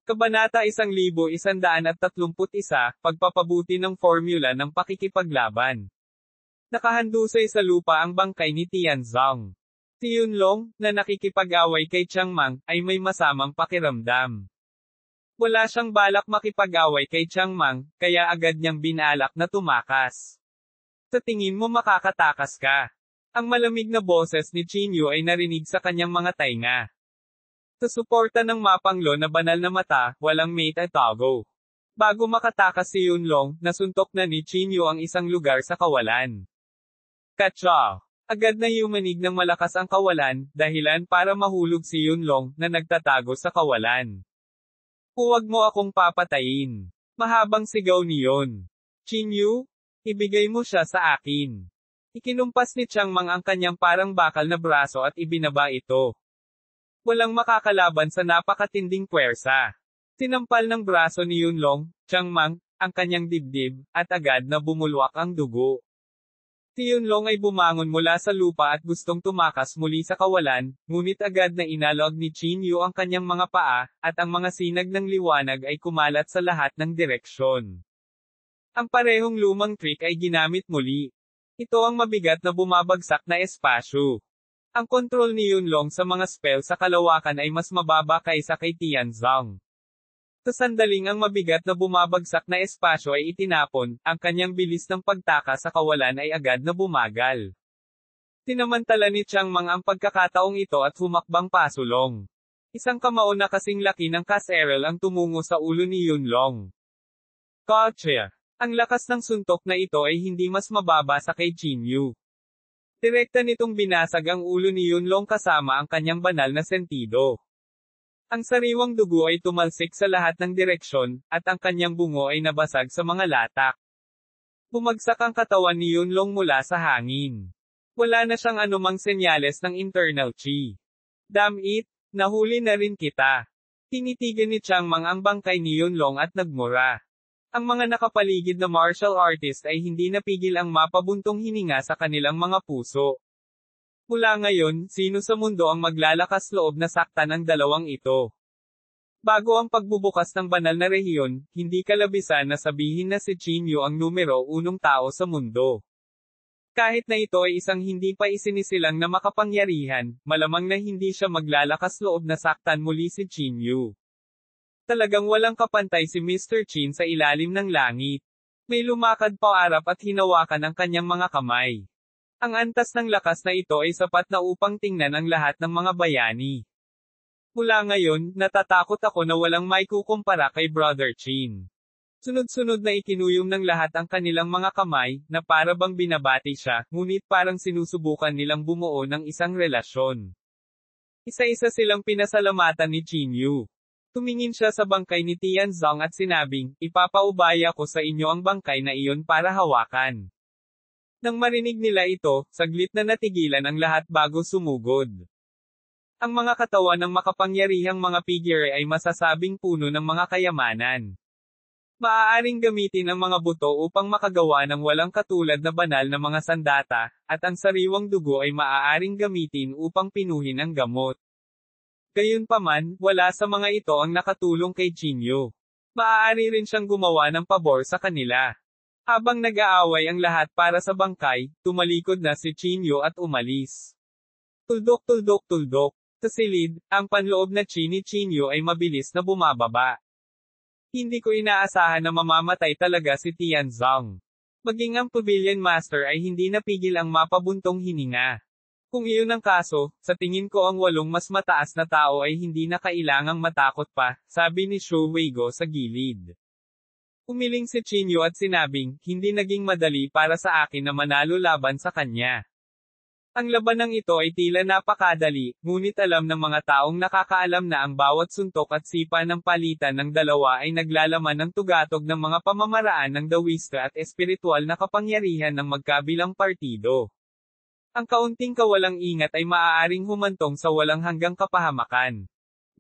Kabanata 1131, Pagpapabuti ng formula ng pakikipaglaban. Nakahandusay sa lupa ang bangkay ni Tianzong. Si Yunlong, na nakikipag-away kay Chiang Mang, ay may masamang pakiramdam. Wala siyang balak makipag-away kay Chiang Mang, kaya agad niyang binalak na tumakas. Sa tingin mo makakatakas ka? Ang malamig na boses ni Qin Yu ay narinig sa kanyang mga tainga. Sa suporta ng mapanglo na banal na mata, walang mate at tago. Bago makatakas si Yunlong, nasuntok na ni Qin Yu ang isang lugar sa kawalan. Katsa! Agad na yumanig ng malakas ang kawalan, dahilan para mahulog si Yunlong, na nagtatago sa kawalan. Huwag mo akong papatayin. Mahabang sigaw ni Yun. Qin Yu, ibigay mo siya sa akin. Ikinumpas ni Chiang Mang ang kanyang parang bakal na braso at ibinaba ito. Walang makakalaban sa napakatinding puwersa. Sinampal ng braso ni Yunlong, Chiang Mang, ang kanyang dibdib, at agad na bumulwak ang dugo. Si Yunlong ay bumangon mula sa lupa at gustong tumakas muli sa kawalan, ngunit agad na inalog ni Qin Yu ang kanyang mga paa, at ang mga sinag ng liwanag ay kumalat sa lahat ng direksyon. Ang parehong lumang trick ay ginamit muli. Ito ang mabigat na bumabagsak na espasyo. Ang kontrol ni Yunlong sa mga spell sa kalawakan ay mas mababa kaysa kay Tianzong. Sa sandaling ang mabigat na bumabagsak na espasyo ay itinapon, ang kanyang bilis ng pagtaka sa kawalan ay agad na bumagal. Tinamantala ni Chiang Mang ang pagkakataong ito at humakbang pasulong. Isang kamao na kasing laki ng kaserol ang tumungo sa ulo ni Yunlong. Kotse! Ang lakas ng suntok na ito ay hindi mas mababa sa kay Qin Yu. Direkta nitong binasag ang ulo ni Yunlong kasama ang kanyang banal na sentido. Ang sariwang dugo ay tumalsik sa lahat ng direksyon, at ang kanyang bungo ay nabasag sa mga latak. Bumagsak ang katawan ni Yunlong mula sa hangin. Wala na siyang anumang senyales ng internal chi. Damn it, nahuli na rin kita. Tinitigan ni Chiang Mang ang bangkay ni Yunlong at nagmura. Ang mga nakapaligid na martial artist ay hindi napigil ang mapabuntong hininga sa kanilang mga puso. Mula ngayon, sino sa mundo ang maglalakas loob na saktan ang dalawang ito? Bago ang pagbubukas ng banal na rehiyon, hindi kalabisan na sabihin na si Qin Yu ang numero unong tao sa mundo. Kahit na ito ay isang hindi pa isinisilang na makapangyarihan, malamang na hindi siya maglalakas loob na saktan muli si Qin Yu. Talagang walang kapantay si Mr. Qin sa ilalim ng langit. May lumakad paarap at hinawakan ang kanyang mga kamay. Ang antas ng lakas na ito ay sapat na upang tingnan ang lahat ng mga bayani. Mula ngayon, natatakot ako na walang maikukumpara kay Brother Qin. Sunod-sunod na ikinuyom ng lahat ang kanilang mga kamay, na para bang binabati siya, ngunit parang sinusubukan nilang bumuo ng isang relasyon. Isa-isa silang pinasalamatan ni Qin Yu. Tumingin siya sa bangkay ni Tianzong at sinabing, ipapaubaya ko sa inyo ang bangkay na iyon para hawakan. Nang marinig nila ito, saglit na natigilan ang lahat bago sumugod. Ang mga katawan ng makapangyarihang mga figure ay masasabing puno ng mga kayamanan. Maaaring gamitin ang mga buto upang makagawa ng walang katulad na banal na mga sandata, at ang sariwang dugo ay maaaring gamitin upang pinuhin ang gamot. Gayunpaman, wala sa mga ito ang nakatulong kay Qin Yu. Maaari rin siyang gumawa ng pabor sa kanila. Habang nag-aaway ang lahat para sa bangkay, tumalikod na si Qin Yu at umalis. Tuldok. Sa silid, ang panloob na chi ni Qin Yu ay mabilis na bumababa. Hindi ko inaasahan na mamamatay talaga si Tianzong. Maging ang Pavilion Master ay hindi napigil ang mapabuntong hininga. Kung iyon ang kaso, sa tingin ko ang 8 mas mataas na tao ay hindi na kailangang matakot pa, sabi ni Shu Weigo sa gilid. Umiling si Qin Yu at sinabing, hindi naging madali para sa akin na manalo laban sa kanya. Ang labanang ito ay tila napakadali, ngunit alam ng mga taong nakakaalam na ang bawat suntok at sipa ng palitan ng dalawa ay naglalaman ng tugatog ng mga pamamaraan ng Daoista at espiritual na kapangyarihan ng magkabilang partido. Ang kaunting kawalang ingat ay maaaring humantong sa walang hanggang kapahamakan.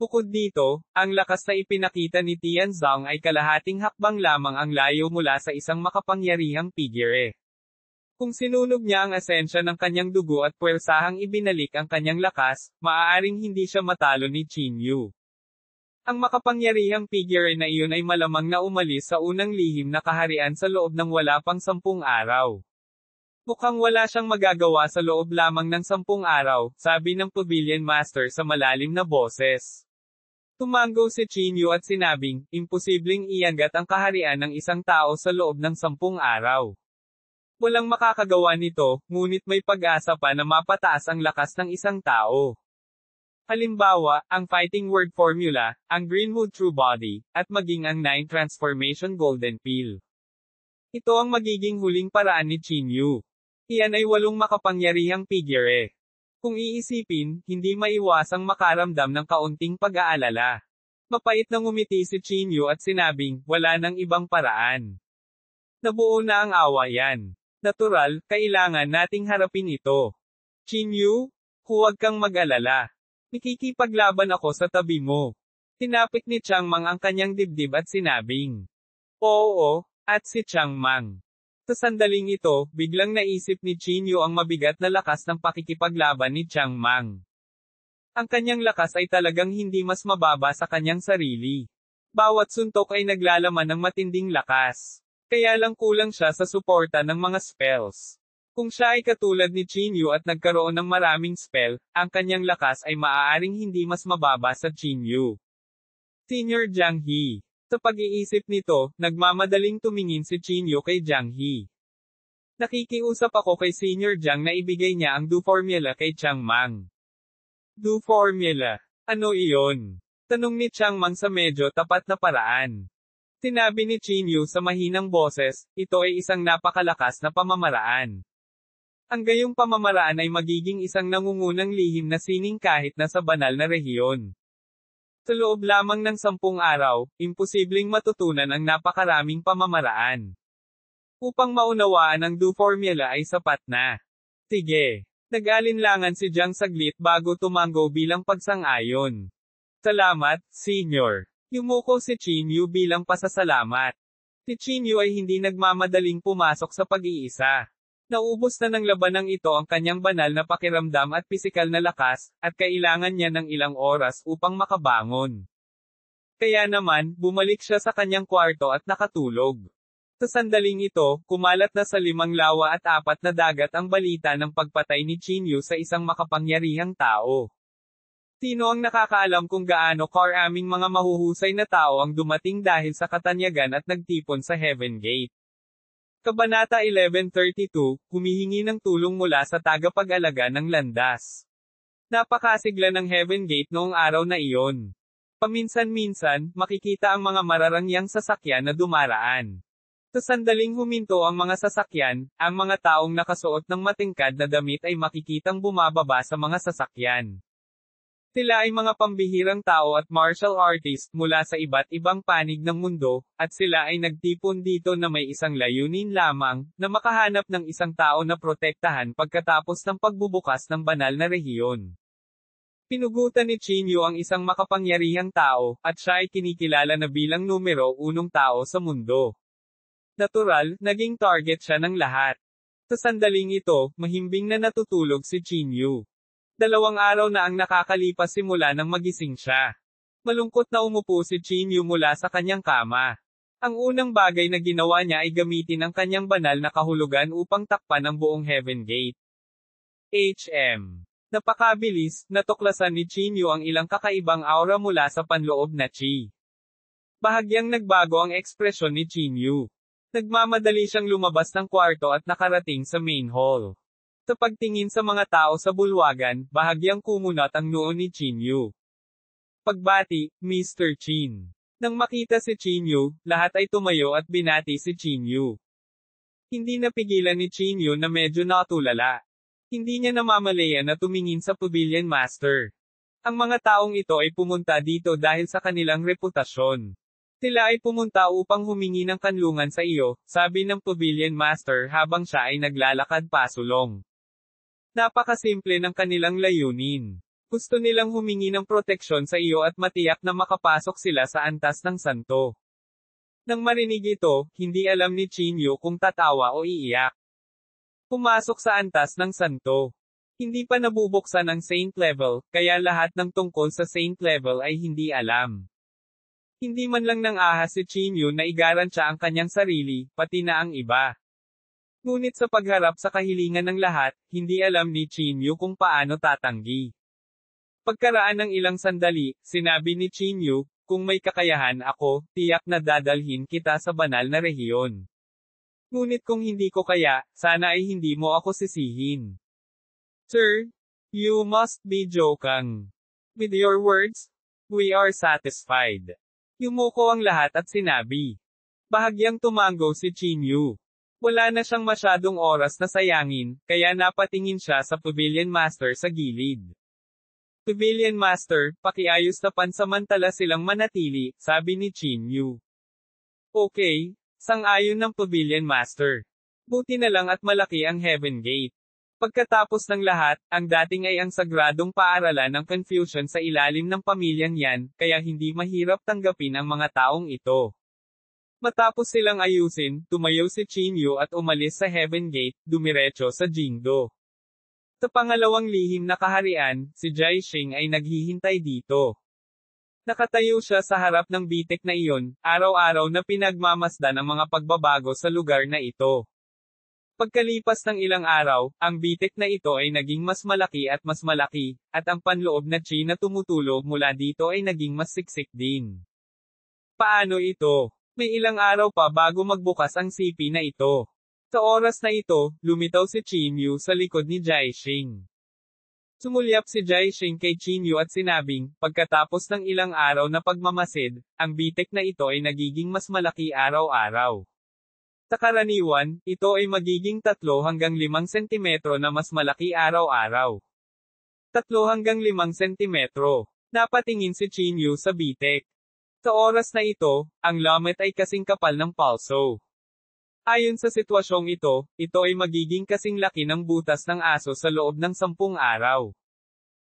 Bukod dito, ang lakas na ipinakita ni Tianzong ay kalahating hakbang lamang ang layo mula sa isang makapangyarihang figure. Kung sinunog niya ang esensya ng kanyang dugo at puwersahang ibinalik ang kanyang lakas, maaaring hindi siya matalo ni Qin Yu. Ang makapangyarihang figure na iyon ay malamang na umalis sa unang lihim na kaharian sa loob ng wala pang 10 araw. Mukhang wala siyang magagawa sa loob lamang ng 10 araw, sabi ng Pavilion Master sa malalim na boses. Tumango si Chinyu at sinabing, imposibleng iangat ang kaharian ng isang tao sa loob ng 10 araw. Walang makakagawa nito, ngunit may pag-asa pa na mapataas ang lakas ng isang tao. Halimbawa, ang Fighting Word Formula, ang Greenwood True Body, at maging ang 9 Transformation Golden Pill. Ito ang magiging huling paraan ni Chinyu. Iyan ay 8 makapangyarihang figure. Kung iisipin, hindi maiwasang makaramdam ng kaunting pag-aalala. Mapait na ngumiti si Chinyu at sinabing, wala nang ibang paraan. Nabuo na ang awayan. Natural, kailangan nating harapin ito. Chinyu, huwag kang mag-alala. Nakikipaglaban ako sa tabi mo. Tinapik ni Changmang ang kanyang dibdib at sinabing, oo, at si Changmang. Sa sandaling ito, biglang naisip ni Chinyu ang mabigat na lakas ng pakikipaglaban ni Changmang. Ang kanyang lakas ay talagang hindi mas mababa sa kanyang sarili. Bawat suntok ay naglalaman ng matinding lakas. Kaya lang kulang siya sa suporta ng mga spells. Kung siya ay katulad ni Chinyu at nagkaroon ng maraming spell, ang kanyang lakas ay maaaring hindi mas mababa sa Chinyu. Senior Jiang He. Sa pag-iisip nito, nagmamadaling tumingin si Chinyu kay Jiang He. Nakikiusap ako kay Senior Jiang na ibigay niya ang Du Formula kay Changmang. Du Formula. Ano iyon? Tanong ni Changmang sa medyo tapat na paraan. Sinabi ni Chinyu sa mahinang boses, ito ay isang napakalakas na pamamaraan. Ang gayong pamamaraan ay magiging isang nangungunang lihim na sining kahit na sa banal na rehiyon. Sa loob lamang ng 10 araw, imposibleng matutunan ang napakaraming pamamaraan. Upang maunawaan ang Du Formula ay sapat na. Sige. Nag-alinlangan si Jiang saglit bago tumango bilang pagsang-ayon. Salamat, Senior. Yumuko si Chinyu bilang pasasalamat. Si Chinyu ay hindi nagmamadaling pumasok sa pag-iisa. Naubos na ng labanang ito ang kanyang banal na pakiramdam at pisikal na lakas, at kailangan niya ng ilang oras upang makabangon. Kaya naman, bumalik siya sa kanyang kwarto at nakatulog. Sa sandaling ito, kumalat na sa 5 lawa at 4 na dagat ang balita ng pagpatay ni Chinyu sa isang makapangyarihang tao. Sino ang nakakaalam kung gaano karaming mga mahuhusay na tao ang dumating dahil sa katanyagan at nagtipon sa Heaven Gate? Kabanata 1132, humihingi ng tulong mula sa tagapag-alaga ng landas. Napakasigla ng Heaven Gate noong araw na iyon. Paminsan-minsan, makikita ang mga mararangyang sasakyan na dumaraan. Sa sandaling huminto ang mga sasakyan, ang mga taong nakasuot ng matingkad na damit ay makikitang bumababa sa mga sasakyan. Sila ay mga pambihirang tao at martial artist mula sa iba't ibang panig ng mundo, at sila ay nagtipon dito na may isang layunin lamang, na makahanap ng isang tao na protektahan pagkatapos ng pagbubukas ng banal na rehiyon. Pinugutan ni Chinyu ang isang makapangyarihang tao, at siya ay kinikilala na bilang numero 1 tao sa mundo. Natural, naging target siya ng lahat. Sa sandaling ito, mahimbing na natutulog si Chinyu. 2 araw na ang nakakalipas simula nang magising siya. Malungkot na umupo si Chinyu mula sa kanyang kama. Ang unang bagay na ginawa niya ay gamitin ang kanyang banal na kahulugan upang takpan ang buong Heaven Gate. Napakabilis, natuklasan ni Chinyu ang ilang kakaibang aura mula sa panloob na chi. Bahagyang nagbago ang ekspresyon ni Chinyu. Nagmamadali siyang lumabas ng kwarto at nakarating sa main hall. Sa pagtingin sa mga tao sa bulwagan, bahagyang kumunat ang noo ni Chinyu. Pagbati, Mr. Chin. Nang makita si Chinyu, lahat ay tumayo at binati si Chinyu. Hindi napigilan ni Chinyu na medyo natulala. Hindi niya namamalayan na tumingin sa Pavilion Master. Ang mga taong ito ay pumunta dito dahil sa kanilang reputasyon. Sila ay pumunta upang humingi ng kanlungan sa iyo, sabi ng Pavilion Master habang siya ay naglalakad pasulong. Napakasimple ng kanilang layunin. Gusto nilang humingi ng proteksyon sa iyo at matiyak na makapasok sila sa antas ng santo. Nang marinig ito, hindi alam ni Chinyu kung tatawa o iiyak. Pumasok sa antas ng santo. Hindi pa nabubuksan ang Saint Level, kaya lahat ng tungkol sa Saint Level ay hindi alam. Hindi man lang nang-ahas si Chinyu na igarantya ang kanyang sarili, pati na ang iba. Ngunit sa pagharap sa kahilingan ng lahat, hindi alam ni Chinyu kung paano tatanggi. Pagkaraan ng ilang sandali, sinabi ni Chinyu, kung may kakayahan ako, tiyak na dadalhin kita sa banal na rehiyon. Ngunit kung hindi ko kaya, sana ay hindi mo ako sisihin. Sir, you must be joking. With your words, we are satisfied. Yumuko ang lahat at sinabi. Bahagyang tumango si Chinyu. Wala na siyang masyadong oras na sayangin, kaya napatingin siya sa Pavilion Master sa gilid. Pavilion Master, pakiayos na pansamantala silang manatili, sabi ni Chinyu. Okay, sang-ayon ng Pavilion Master. Buti na lang at malaki ang Heaven Gate. Pagkatapos ng lahat, ang dating ay ang sagradong paaralan ng Confucian sa ilalim ng pamilyang yan, kaya hindi mahirap tanggapin ang mga taong ito. Matapos silang ayusin, tumayo si Chinyu at umalis sa Heaven Gate, dumiretso sa Jingdo. Sa pangalawang lihim na kaharian, si Jiaxing ay naghihintay dito. Nakatayo siya sa harap ng bitek na iyon, araw-araw na pinagmamasdan ang mga pagbabago sa lugar na ito. Pagkalipas ng ilang araw, ang bitek na ito ay naging mas malaki, at ang panloob na chi na tumutulo mula dito ay naging mas siksik din. Paano ito? May ilang araw pa bago magbukas ang sipi na ito. Sa oras na ito, lumitaw si Chinyu sa likod ni Jiaxing. Sumulyap si Jiaxing kay Chinyu at sinabing, pagkatapos ng ilang araw na pagmamasid, ang bitek na ito ay nagiging mas malaki araw-araw. Sa karaniwan, ito ay magiging 3 hanggang 5 sentimetro na mas malaki araw-araw. 3 hanggang 5 sentimetro. Napatingin si Chinyu sa bitek. Sa oras na ito, ang lamet ay kasing kapal ng palso. Ayon sa sitwasyong ito ay magiging kasing laki ng butas ng aso sa loob ng 10 araw.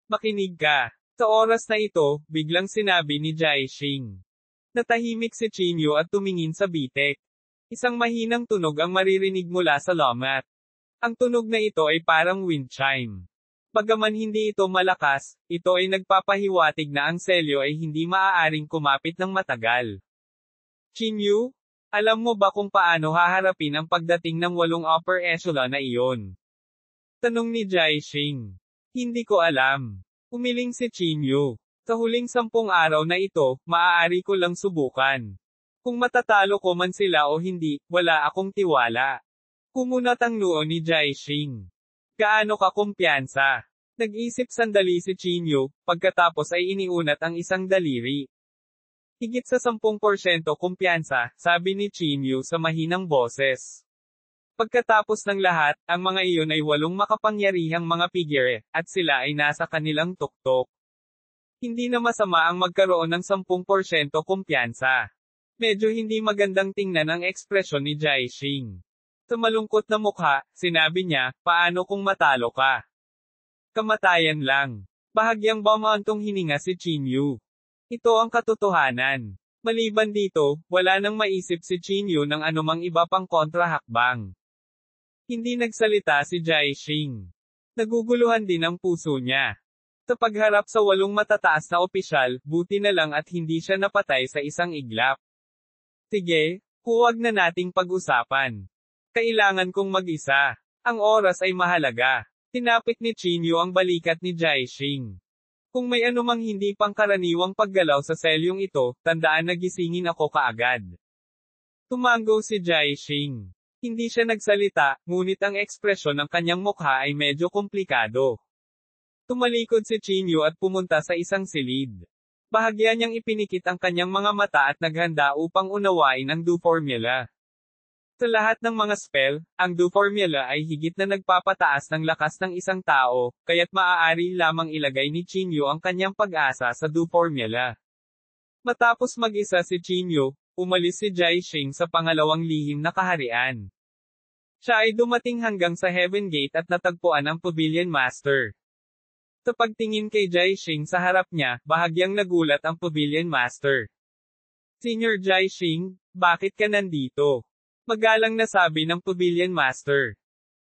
Makinig ka. Sa oras na ito, biglang sinabi ni Jiaxing. Natahimik si Chinyu at tumingin sa bitek. Isang mahinang tunog ang maririnig mula sa lamat. Ang tunog na ito ay parang wind chime. Bagaman hindi ito malakas, ito ay nagpapahiwatig na ang selyo ay hindi maaaring kumapit ng matagal. Chinyu, alam mo ba kung paano haharapin ang pagdating ng 8 upper echelon na iyon? Tanong ni Jiaxing. Hindi ko alam. Umiling si Chinyu. Sa huling 10 araw na ito, maaari ko lang subukan. Kung matatalo ko man sila o hindi, wala akong tiwala. Kumunat ang noo ni Jiaxing. Gaano ka kumpiyansa? Nag-isip sandali si Chinyu, pagkatapos ay iniunat ang isang daliri. Higit sa 10% kumpiyansa, sabi ni Chinyu sa mahinang boses. Pagkatapos ng lahat, ang mga iyon ay 8 makapangyarihang mga figure, at sila ay nasa kanilang tuktok. Hindi na masama ang magkaroon ng 10% kumpiyansa. Medyo hindi magandang tingnan ang ekspresyon ni Jiaxing. Sa malungkot na mukha, sinabi niya, paano kung matalo ka? Kamatayan lang. Bahagyang bumantong hininga si Chinyu. Ito ang katotohanan. Maliban dito, wala nang maisip si Chinyu ng anumang iba pang kontrahakbang. Hindi nagsalita si Jiaxing. Naguguluhan din ang puso niya. Sa pagharap sa 8 matataas na opisyal, buti na lang at hindi siya napatay sa isang iglap. Sige, huwag na nating pag-usapan. Kailangan kong mag-isa. Ang oras ay mahalaga. Tinapik ni Chinyu ang balikat ni Jiaxing. Kung may anumang hindi pangkaraniwang paggalaw sa selyong ito, tandaan na gisingin ako kaagad. Tumango si Jiaxing. Hindi siya nagsalita, ngunit ang ekspresyon ng kanyang mukha ay medyo komplikado. Tumalikod si Chinyu at pumunta sa isang silid. Bahagya niyang ipinikit ang kanyang mga mata at naghanda upang unawain ang Do Formula. Sa lahat ng mga spell, ang Do Formula ay higit na nagpapataas ng lakas ng isang tao, kaya't maaari lamang ilagay ni Chinyu ang kanyang pag-asa sa Do Formula. Matapos mag-isa si Chinyu, umalis si Jiaxing sa pangalawang lihim na kaharian. Siya ay dumating hanggang sa Heaven Gate at natagpuan ang Pavilion Master. Sa pagtingin kay Jiaxing sa harap niya, bahagyang nagulat ang Pavilion Master. Senior Jiaxing, bakit ka nandito? Magalang na sabi ng Pavilion Master.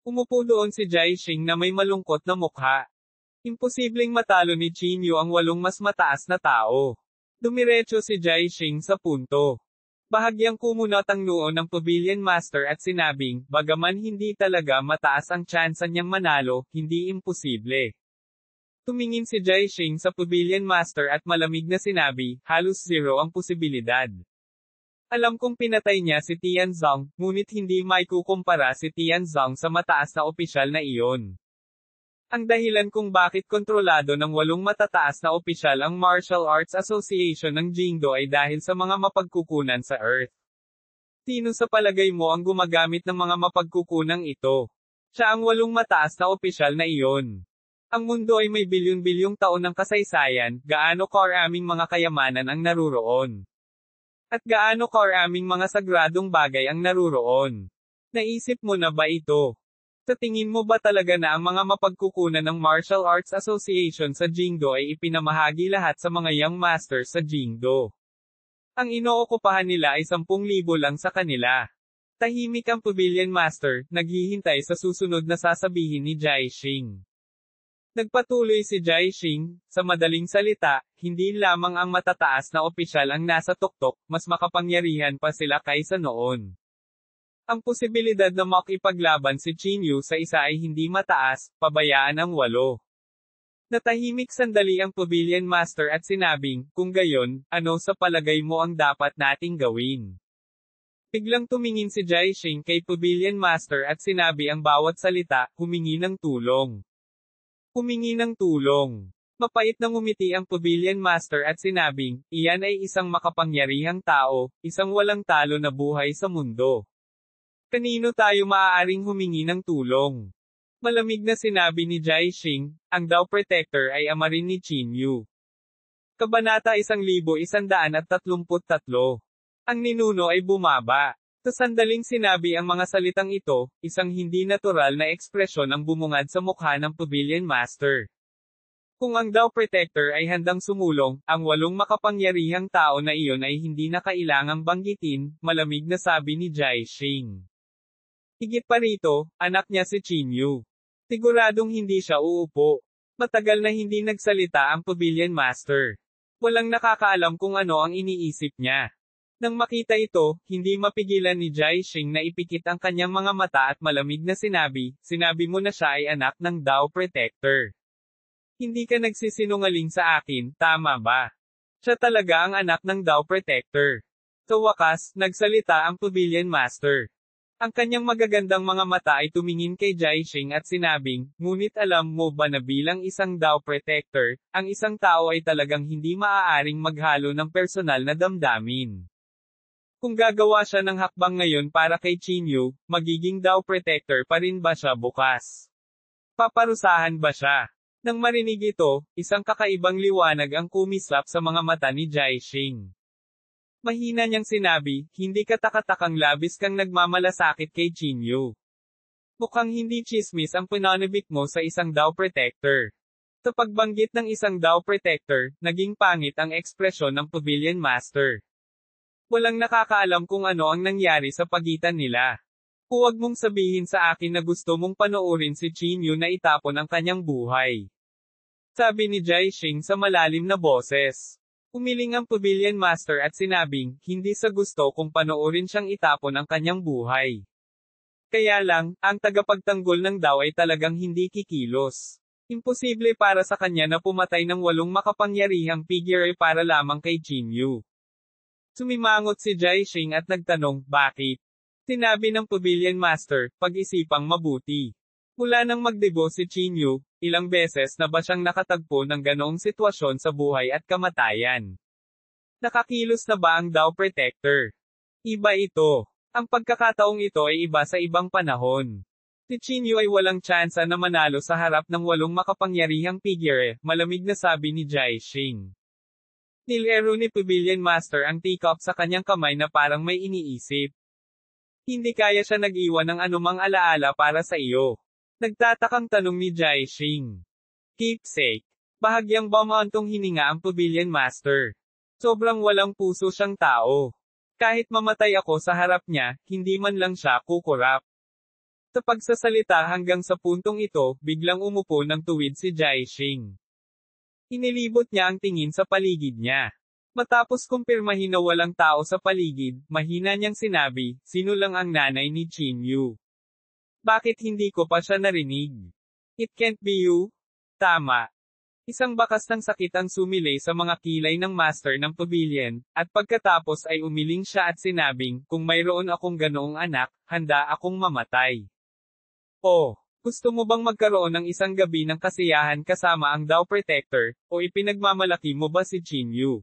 Umupo doon si Jiaxing na may malungkot na mukha. Imposibleng matalo ni Chinyu ang 8 mas mataas na tao. Dumiretso si Jaixing sa punto. Bahagyang kumunot ang noo ng Pavilion Master at sinabing, bagaman hindi talaga mataas ang tsansa niyang manalo, hindi imposible. Tumingin si Jaixing sa Pavilion Master at malamig na sinabi, halos zero ang posibilidad. Alam kong pinatay niya si Tianzong, ngunit hindi maikukumpara si Tianzong sa mataas na opisyal na iyon. Ang dahilan kung bakit kontrolado ng 8 matataas na opisyal ang Martial Arts Association ng Jingdo ay dahil sa mga mapagkukunan sa Earth. Sino sa palagay mo ang gumagamit ng mga mapagkukunang ito? Siya ang 8 mataas na opisyal na iyon. Ang mundo ay may bilyon-bilyong taon ng kasaysayan, gaano karaming mga kayamanan ang naruroon. At gaano karaming mga sagradong bagay ang naruroon. Naisip mo na ba ito? Sa tingin mo ba talaga na ang mga mapagkukunan ng Martial Arts Association sa Jingdo ay ipinamahagi lahat sa mga young masters sa Jingdo? Ang inookupahan nila ay 10,000 lang sa kanila. Tahimik ang Pavilion Master, naghihintay sa susunod na sasabihin ni Jaixing. Nagpatuloy si Jaixing, sa madaling salita, hindi lamang ang matataas na opisyal ang nasa tuktok, mas makapangyarihan pa sila kaysa noon. Ang posibilidad na makipaglaban si Qin Yu sa isa ay hindi mataas, pabayaan ang 8. Natahimik sandali ang Pavilion Master at sinabing, kung gayon, ano sa palagay mo ang dapat nating gawin? Biglang tumingin si Jaixing kay Pavilion Master at sinabi ang bawat salita, humingi ng tulong. Humingi ng tulong. Mapait na ngumiti ang Pavilion Master at sinabing, iyan ay isang makapangyarihang tao, isang walang talo na buhay sa mundo. Kanino tayo maaaring humingi ng tulong? Malamig na sinabi ni Jaixing, ang Dao Protector ay ama rin ni Qin Yu. Kabanata 1133. Ang ninuno ay bumaba. Sa sandaling sinabi ang mga salitang ito, isang hindi natural na ekspresyon ang bumungad sa mukha ng Pavilion Master. Kung ang Dao Protector ay handang sumulong, ang 8 makapangyarihang tao na iyon ay hindi na kailangang banggitin, malamig na sabi ni Jaixing. Higit pa rito, anak niya si Qin Yu. Siguradong hindi siya uupo. Matagal na hindi nagsalita ang Pavilion Master. Walang nakakaalam kung ano ang iniisip niya. Nang makita ito, hindi mapigilan ni Jaixing na ipikit ang kanyang mga mata at malamig na sinabi mo na siya ay anak ng Dao Protector. Hindi ka nagsisinungaling sa akin, tama ba? Siya talaga ang anak ng Dao Protector. Sa wakas, nagsalita ang Pavilion Master. Ang kanyang magagandang mga mata ay tumingin kay Jaixing at sinabing, ngunit alam mo ba na bilang isang Dao Protector, ang isang tao ay talagang hindi maaaring maghalo ng personal na damdamin. Kung gagawa siya ng hakbang ngayon para kay Qin Yu, magiging Dao Protector pa rin ba siya bukas? Paparusahan ba siya? Nang marinig ito, isang kakaibang liwanag ang kumislap sa mga mata ni Jaixing. Mahina niyang sinabi, hindi katakatakang labis kang nagmamalasakit kay Qin Yu. Mukhang hindi chismis ang pananabik mo sa isang Dao Protector. Sa pagbanggit ng isang Dao Protector, naging pangit ang ekspresyon ng Pavilion Master. Walang nakakaalam kung ano ang nangyari sa pagitan nila. Huwag mong sabihin sa akin na gusto mong panoorin si Qin Yu na itapon ang kanyang buhay. Sabi ni Jaixing sa malalim na boses. Umiling ang Pavilion Master at sinabing, hindi sa gusto kung panoorin siyang itapon ang kanyang buhay. Kaya lang, ang tagapagtanggol ng Dao ay talagang hindi kikilos. Imposible para sa kanya na pumatay ng 8 makapangyarihang figure para lamang kay Qin Yu. Sumimangot si Jaixing at nagtanong, bakit? Sinabi ng Pavilion Master, pag-isipang mabuti. Mula nang magdebo si Qin Yu, ilang beses na ba siyang nakatagpo ng ganoong sitwasyon sa buhay at kamatayan? Nakakilos na ba ang Dao Protector? Iba ito. Ang pagkakataong ito ay iba sa ibang panahon. Si Qin Yu ay walang tsansa na manalo sa harap ng 8 makapangyarihang figure, malamig na sabi ni Jaixing. Nilero ni Pavilion Master ang teacup sa kanyang kamay na parang may iniisip. Hindi kaya siya nag-iwan ng anumang alaala para sa iyo. Nagtatakang tanong ni Jaixing. Keepsake. Bahagyang bumantong hininga ang Pavilion Master. Sobrang walang puso siyang tao. Kahit mamatay ako sa harap niya, hindi man lang siya kukurap. Sa pagsasalita hanggang sa puntong ito, biglang umupo ng tuwid si Jaixing. Inilibot niya ang tingin sa paligid niya. Matapos kumpirmahin na walang tao sa paligid, mahina niyang sinabi, sino lang ang nanay ni Chinyu? Bakit hindi ko pa siya narinig? It can't be you? Tama. Isang bakas ng sakit ang sumilay sa mga kilay ng master ng pavilion, at pagkatapos ay umiling siya at sinabing, kung mayroon akong ganoong anak, handa akong mamatay. Oh, gusto mo bang magkaroon ng isang gabi ng kasiyahan kasama ang Dao Protector, o ipinagmamalaki mo ba si Chinyu?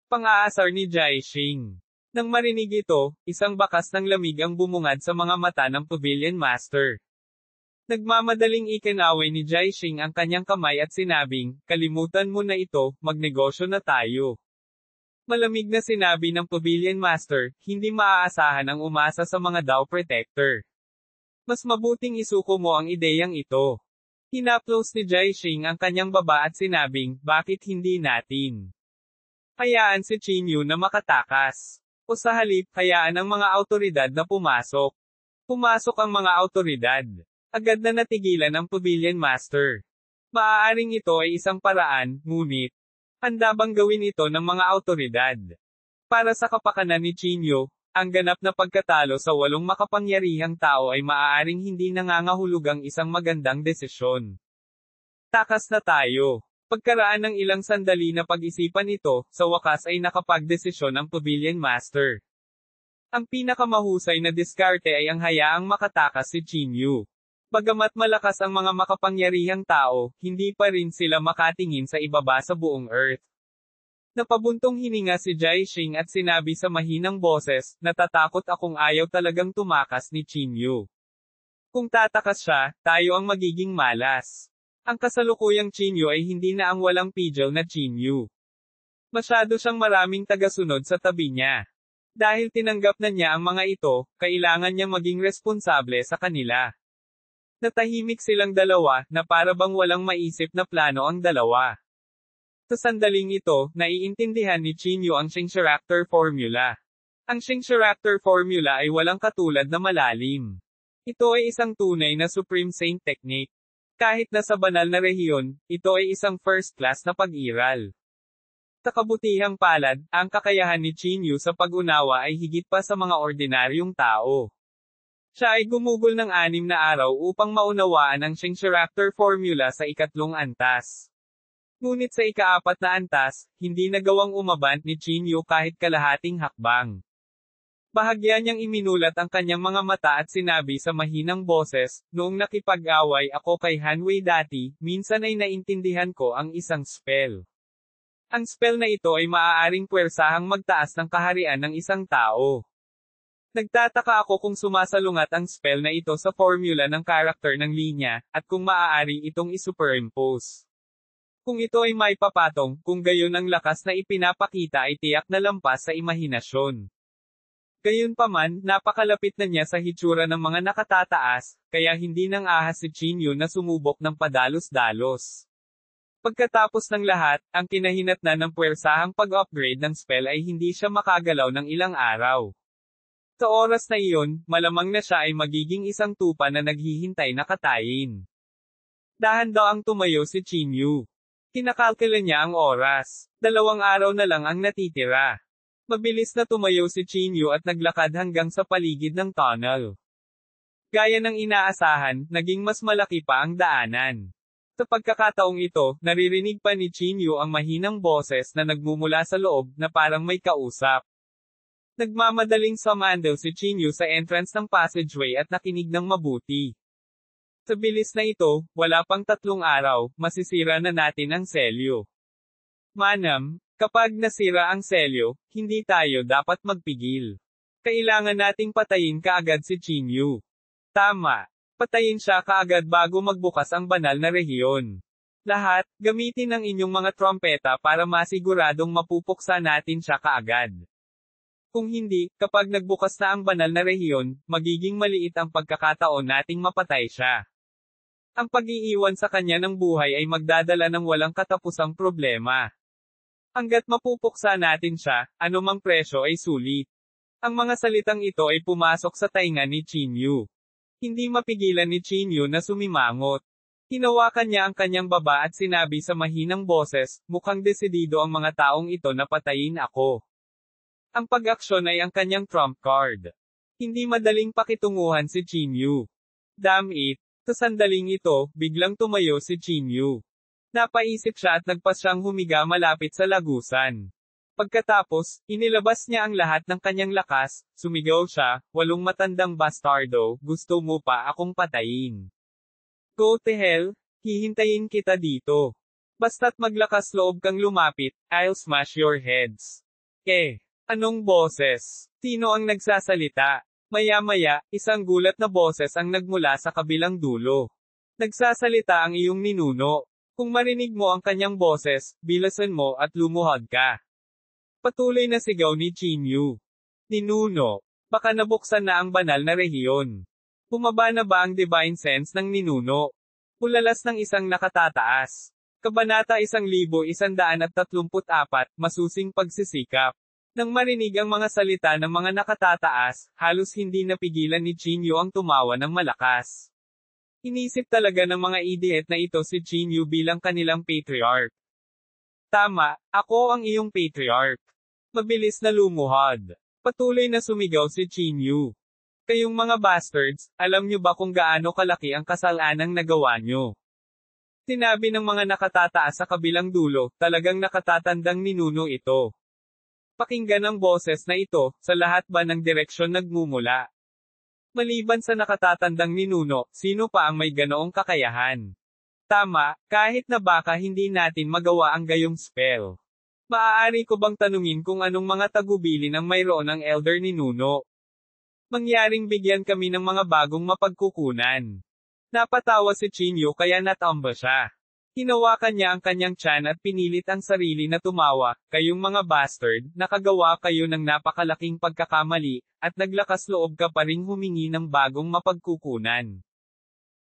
Pang-aasar ni Jaixing. Nang marinig ito, isang bakas ng lamig ang bumungad sa mga mata ng pavilion master. Nagmamadaling ikinaway ni Jaixing ang kanyang kamay at sinabing, kalimutan mo na ito, magnegosyo na tayo. Malamig na sinabi ng pavilion master, hindi maaasahan ang umasa sa mga Dao Protector. Mas mabuting isuko mo ang ideyang ito. Hinaplos ni Jaixing ang kanyang baba at sinabing, bakit hindi natin? Hayaan si Chinyu na makatakas. O sa halip, hayaan ang mga autoridad na pumasok. Pumasok ang mga autoridad. Agad na natigilan ang pavilion master. Maaaring ito ay isang paraan, ngunit, handa bang gawin ito ng mga autoridad? Para sa kapakanan ni Chinyu, ang ganap na pagkatalo sa 8 makapangyarihang tao ay maaaring hindi nangangahulugang isang magandang desisyon. Takas na tayo. Pagkaraan ng ilang sandali na pag-isipan ito, sa wakas ay nakapagdesisyon ang pavilion master. Ang pinakamahusay na diskarte ay ang hayaang makatakas si Chinyu. Bagamat malakas ang mga makapangyarihang tao, hindi pa rin sila makatingin sa ibaba sa buong Earth. Napabuntong hininga si Jaixing at sinabi sa mahinang boses, natatakot akong ayaw talagang tumakas ni Chinyu. Kung tatakas siya, tayo ang magiging malas. Ang kasalukuyang Chinyu ay hindi na ang walang pijaw na Chinyu. Masyado siyang maraming tagasunod sa tabi niya. Dahil tinanggap na niya ang mga ito, kailangan niya maging responsable sa kanila. Natahimik silang dalawa, na para bang walang maisip na plano ang dalawa. Sa sandaling ito, naiintindihan ni Chinyu ang Shinxeractor Formula. Ang Shinxeractor Formula ay walang katulad na malalim. Ito ay isang tunay na Supreme Saint technique. Kahit na sa banal na rehiyon, ito ay isang first class na pag-iral. Sa kabutihang palad, ang kakayahan ni Chinyu sa pag-unawa ay higit pa sa mga ordinaryong tao. Siya ay gumugol ng 6 na araw upang maunawaan ang Shinxeractor Formula sa 3 antas. Ngunit sa 4 na antas, hindi nagawang umabant ni Chinyu kahit kalahating hakbang. Bahagya niyang iminulat ang kanyang mga mata at sinabi sa mahinang boses, noong nakipag-away ako kay Hanwei dati, minsan ay naintindihan ko ang isang spell. Ang spell na ito ay maaaring puwersahang magtaas ng kaharian ng isang tao. Nagtataka ako kung sumasalungat ang spell na ito sa formula ng karakter ng linya, at kung maaari itong isuperimpose. Kung ito ay may papatong, kung gayon ang lakas na ipinapakita ay tiyak na lampas sa imahinasyon. Gayunpaman, napakalapit na niya sa hitsura ng mga nakatataas, kaya hindi nang ahas si Chinyu na sumubok ng padalos-dalos. Pagkatapos ng lahat, ang kinahinatnan ng puwersahang pag-upgrade ng spell ay hindi siya makagalaw ng ilang araw. Sa oras na iyon, malamang na siya ay magiging isang tupa na naghihintay na katayin. Dahan daw ang tumayo si Chinyu. Kinakalkula niya ang oras. 2 araw na lang ang natitira. Mabilis na tumayo si Chinyu at naglakad hanggang sa paligid ng tunnel. Gaya ng inaasahan, naging mas malaki pa ang daanan. Sa pagkakataong ito, naririnig pa ni Chinyu ang mahinang boses na nagmumula sa loob na parang may kausap. Nagmamadaling sumandal si Chinyu sa entrance ng passageway at nakinig ng mabuti. Sa bilis na ito, wala pang 3 araw, masisira na natin ang selyo. Manam, kapag nasira ang selyo, hindi tayo dapat magpigil. Kailangan nating patayin kaagad si Chinyu. Tama. Patayin siya kaagad bago magbukas ang banal na rehiyon. Lahat, gamitin ang inyong mga trompeta para masiguradong mapupuksa natin siya kaagad. Kung hindi, kapag nagbukas na ang banal na rehiyon, magiging maliit ang pagkakataon nating mapatay siya. Ang pag-iiwan sa kanya ng buhay ay magdadala ng walang katapusang problema. Hanggat mapupuksa natin siya, anumang presyo ay sulit. Ang mga salitang ito ay pumasok sa tainga ni Chinyu. Hindi mapigilan ni Chinyu na sumimangot. Hinawakan niya ang kanyang baba at sinabi sa mahinang boses, mukhang desidido ang mga taong ito na patayin ako. Ang pag-aksyon ay ang kanyang trump card. Hindi madaling pakitunguhan si Chinyu. Damn it. Sa sandaling ito, biglang tumayo si Chinyu. Napaisip siya at nagpas siyang humiga malapit sa lagusan. Pagkatapos, inilabas niya ang lahat ng kanyang lakas, sumigaw siya, walong matandang bastardo, gusto mo pa akong patayin. Go to hell, hihintayin kita dito. Basta't maglakas loob kang lumapit, I'll smash your heads. Anong boses? Sino ang nagsasalita? Maya-maya, isang gulat na boses ang nagmula sa kabilang dulo. Nagsasalita ang iyong ninuno. Kung marinig mo ang kanyang boses, bilasan mo at lumuhod ka. Patuloy na sigaw ni Chinyu. Ninuno, baka nabuksan na ang banal na rehiyon. Bumaba na ba ang divine sense ng ninuno? Pulalas ng isang nakatataas. Kabanata 1134, Masusing Pagsisikap. Nang marinig ang mga salita ng mga nakatataas, halos hindi napigilan ni Chinyu ang tumawa ng malakas. Inisip talaga ng mga idiot na ito si Chinyu bilang kanilang patriarch. Tama, ako ang iyong patriarch. Mabilis na lumuhod. Patuloy na sumigaw si Chinyu. Kayong mga bastards, alam nyo ba kung gaano kalaki ang kasalanang nagawa nyo? Sinabi ng mga nakatataas sa kabilang dulo, talagang nakatatandang ninuno ito. Pakinggan ang boses na ito, sa lahat ba ng direksyon nagmumula? Maliban sa nakatatandang ninuno, sino pa ang may ganoong kakayahan? Tama, kahit na baka hindi natin magawa ang gayong spell. Maaari ko bang tanungin kung anong mga tagubilin ang mayroon ng elder ninuno? Mangyaring bigyan kami ng mga bagong mapagkukunan. Napatawa si Chinyu kaya natamba siya. Hinawakan niya ang kanyang tiyan at pinilit ang sarili na tumawa, kayong mga bastard, nakagawa kayo ng napakalaking pagkakamali, at naglakas loob ka pa ring humingi ng bagong mapagkukunan.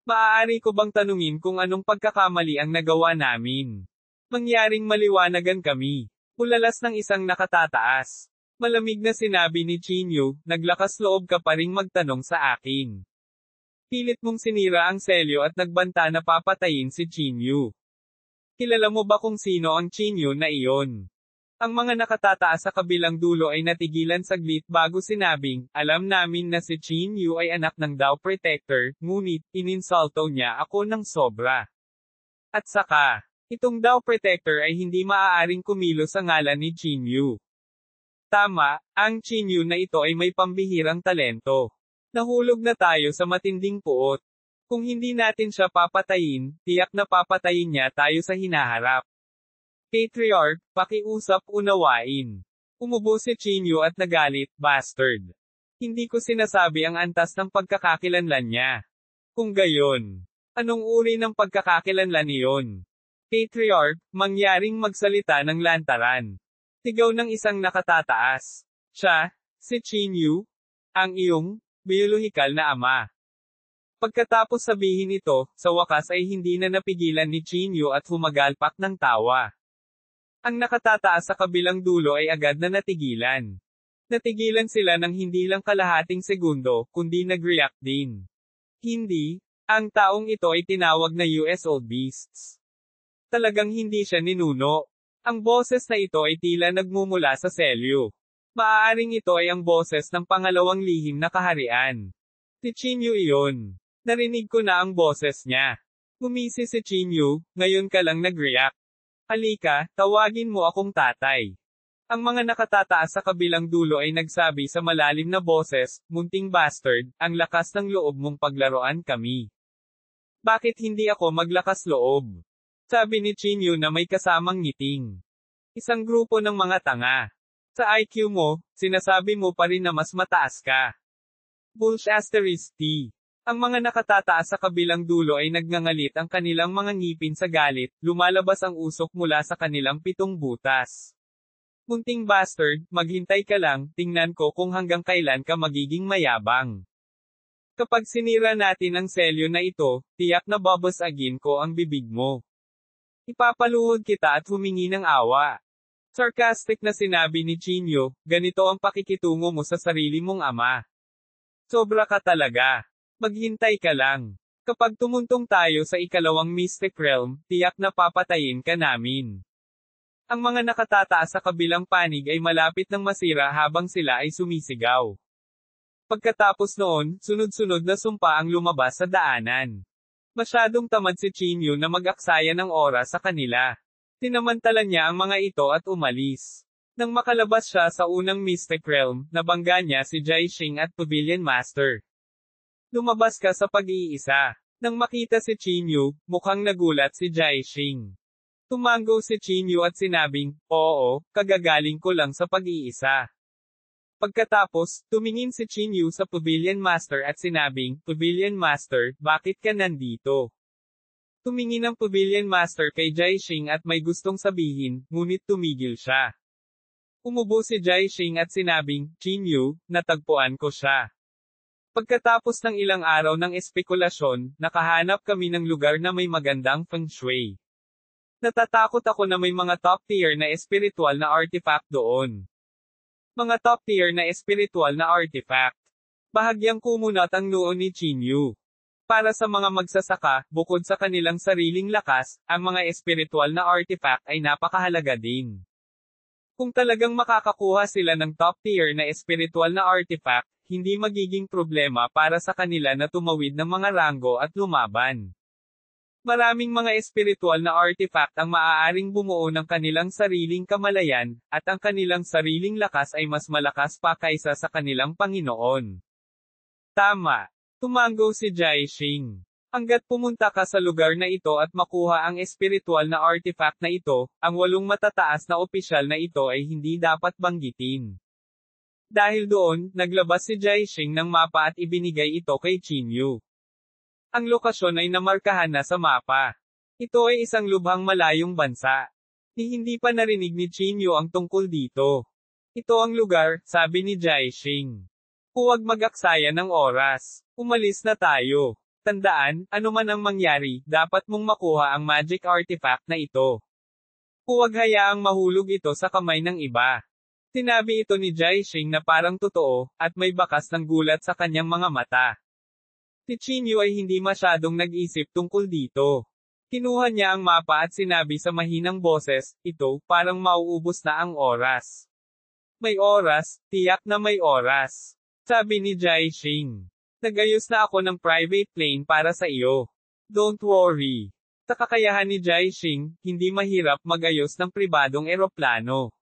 Maaari ko bang tanungin kung anong pagkakamali ang nagawa namin? Mangyaring maliwanagan kami. Pulalas ng isang nakatataas. Malamig na sinabi ni Chinyu, naglakas loob ka pa ring magtanong sa akin. Pilit mong sinira ang selyo at nagbanta na papatayin si Chinyu. Kilala mo ba kung sino ang Chinyu na iyon? Ang mga nakatataas sa kabilang dulo ay natigilan saglit bago sinabing, alam namin na si Chinyu ay anak ng Dao Protector, ngunit, ininsulto niya ako ng sobra. At saka, itong Dao Protector ay hindi maaaring kumilos sa ngalan ni Chinyu. Tama, ang Chinyu na ito ay may pambihirang talento. Nahulog na tayo sa matinding puot. Kung hindi natin siya papatayin, tiyak na papatayin niya tayo sa hinaharap. Patriarch, pakiusap unawain. Umubo si Chinyu at nagalit, bastard. Hindi ko sinasabi ang antas ng pagkakakilanlan niya. Kung gayon, anong uri ng pagkakakilanlan iyon? Patriarch, mangyaring magsalita ng lantaran. Sigaw ng isang nakatataas. Siya, si Chinyu, ang iyong, biolohikal na ama. Pagkatapos sabihin ito, sa wakas ay hindi na napigilan ni Chinyu at humagalpak ng tawa. Ang nakatataas sa kabilang dulo ay agad na natigilan. Natigilan sila ng hindi lang kalahating segundo, kundi nag-react din. Hindi, ang taong ito ay tinawag na US Old Beasts. Talagang hindi siya ninuno. Ang boses na ito ay tila nagmumula sa selyo. Maaaring ito ay ang boses ng pangalawang lihim na kaharian. Si Chinyu iyon. Narinig ko na ang boses niya. Gumisi si Chinyu, ngayon ka lang nag-react. Halika, tawagin mo akong tatay. Ang mga nakatataas sa kabilang dulo ay nagsabi sa malalim na boses, munting bastard, ang lakas ng loob mong paglaruan kami. Bakit hindi ako maglakas loob? Sabi ni Chinyu na may kasamang ngiting. Isang grupo ng mga tanga. Sa IQ mo, sinasabi mo pa rin na mas mataas ka. Bullsh*T. Ang mga nakatataas sa kabilang dulo ay nagngangalit ang kanilang mga ngipin sa galit, lumalabas ang usok mula sa kanilang 7 butas. Munting bastard, maghintay ka lang, tingnan ko kung hanggang kailan ka magiging mayabang. Kapag sinira natin ang selyo na ito, tiyak na babasagin ko ang bibig mo. Ipapaluhod kita at humingi ng awa. Sarcastic na sinabi ni Chinyu, ganito ang pakikitungo mo sa sarili mong ama. Sobra ka talaga. Maghintay ka lang. Kapag tumuntong tayo sa ikalawang Mystic Realm, tiyak na papatayin ka namin. Ang mga nakatataas sa kabilang panig ay malapit ng masira habang sila ay sumisigaw. Pagkatapos noon, sunod-sunod na sumpa ang lumabas sa daanan. Masyadong tamad si Chinyu na mag-aksaya ng oras sa kanila. Tinamantala niya ang mga ito at umalis. Nang makalabas siya sa unang Mystic Realm, nabangga niya si Jaixing at Pavilion Master. Lumabas ka sa pag-iisa. Nang makita si Chinyu, mukhang nagulat si Jaixing. Tumango si Chinyu at sinabing, "Oo, kagagaling ko lang sa pag-iisa." Pagkatapos, tumingin si Chinyu sa Pavilion Master at sinabing, "Pavilion Master, bakit ka nandito?" Tumingin ang Pavilion Master kay Jaixing at may gustong sabihin, ngunit tumigil siya. Umubo si Jaixing at sinabing, "Chinyu, natagpuan ko siya." Pagkatapos ng ilang araw ng espekulasyon, nakahanap kami ng lugar na may magandang feng shui. Natatakot ako na may mga top tier na espiritual na artifact doon. Mga top tier na espiritual na artifact. Bahagyang kumunat ang noo ni Chinyu. Para sa mga magsasaka, bukod sa kanilang sariling lakas, ang mga espiritual na artifact ay napakahalaga din. Kung talagang makakakuha sila ng top tier na espiritual na artifact, hindi magiging problema para sa kanila na tumawid ng mga ranggo at lumaban. Maraming mga espiritual na artifact ang maaaring bumuo ng kanilang sariling kamalayan, at ang kanilang sariling lakas ay mas malakas pa kaysa sa kanilang Panginoon. Tama. Tumango si Jaixing. Hanggat pumunta ka sa lugar na ito at makuha ang espiritual na artifact na ito, ang 8 matataas na opisyal na ito ay hindi dapat banggitin. Dahil doon, naglabas si Jaixing ng mapa at ibinigay ito kay Chinyu. Ang lokasyon ay namarkahan na sa mapa. Ito ay isang lubhang malayong bansa. Hindi pa narinig ni Chinyu ang tungkol dito. Ito ang lugar, sabi ni Jaixing. Huwag mag-aksaya ng oras. Umalis na tayo. Tandaan, ano man ang mangyari, dapat mong makuha ang magic artifact na ito. Huwag hayaang mahulog ito sa kamay ng iba. Sinabi ito ni Jaixing na parang totoo, at may bakas ng gulat sa kanyang mga mata. Si Chinyu ay hindi masyadong nag-isip tungkol dito. Kinuha niya ang mapa at sinabi sa mahinang boses, "Ito, parang mauubos na ang oras." "May oras, tiyak na may oras," sabi ni Jaixing. "Nag-ayos na ako ng private plane para sa iyo. Don't worry." Sa kakayahan ni Jaixing, hindi mahirap mag-ayos ng pribadong eroplano.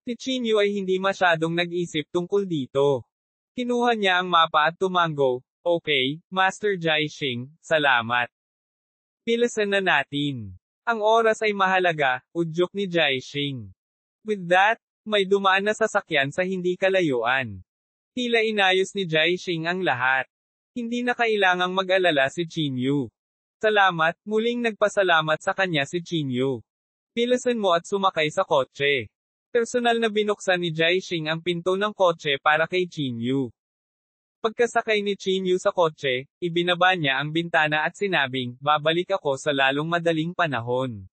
Si Chinyu ay hindi masyadong nag-isip tungkol dito. Kinuha niya ang mapa at tumango, "Okay, Master Jaixing, salamat. Bilisan na natin. Ang oras ay mahalaga," udyok ni Jaixing. With that, may dumaan na sasakyan sa hindi kalayuan. Tila inayos ni Jaixing ang lahat. Hindi na kailangang mag-alala si Chinyu. "Salamat," muling nagpasalamat sa kanya si Chinyu. "Bilisan mo at sumakay sa kotse." Personal na binuksan ni Jaixing ang pinto ng kotse para kay Chinyu. Pagkasakay ni Chinyu sa kotse, ibinaba niya ang bintana at sinabing, "Babalik ako sa lalong madaling panahon."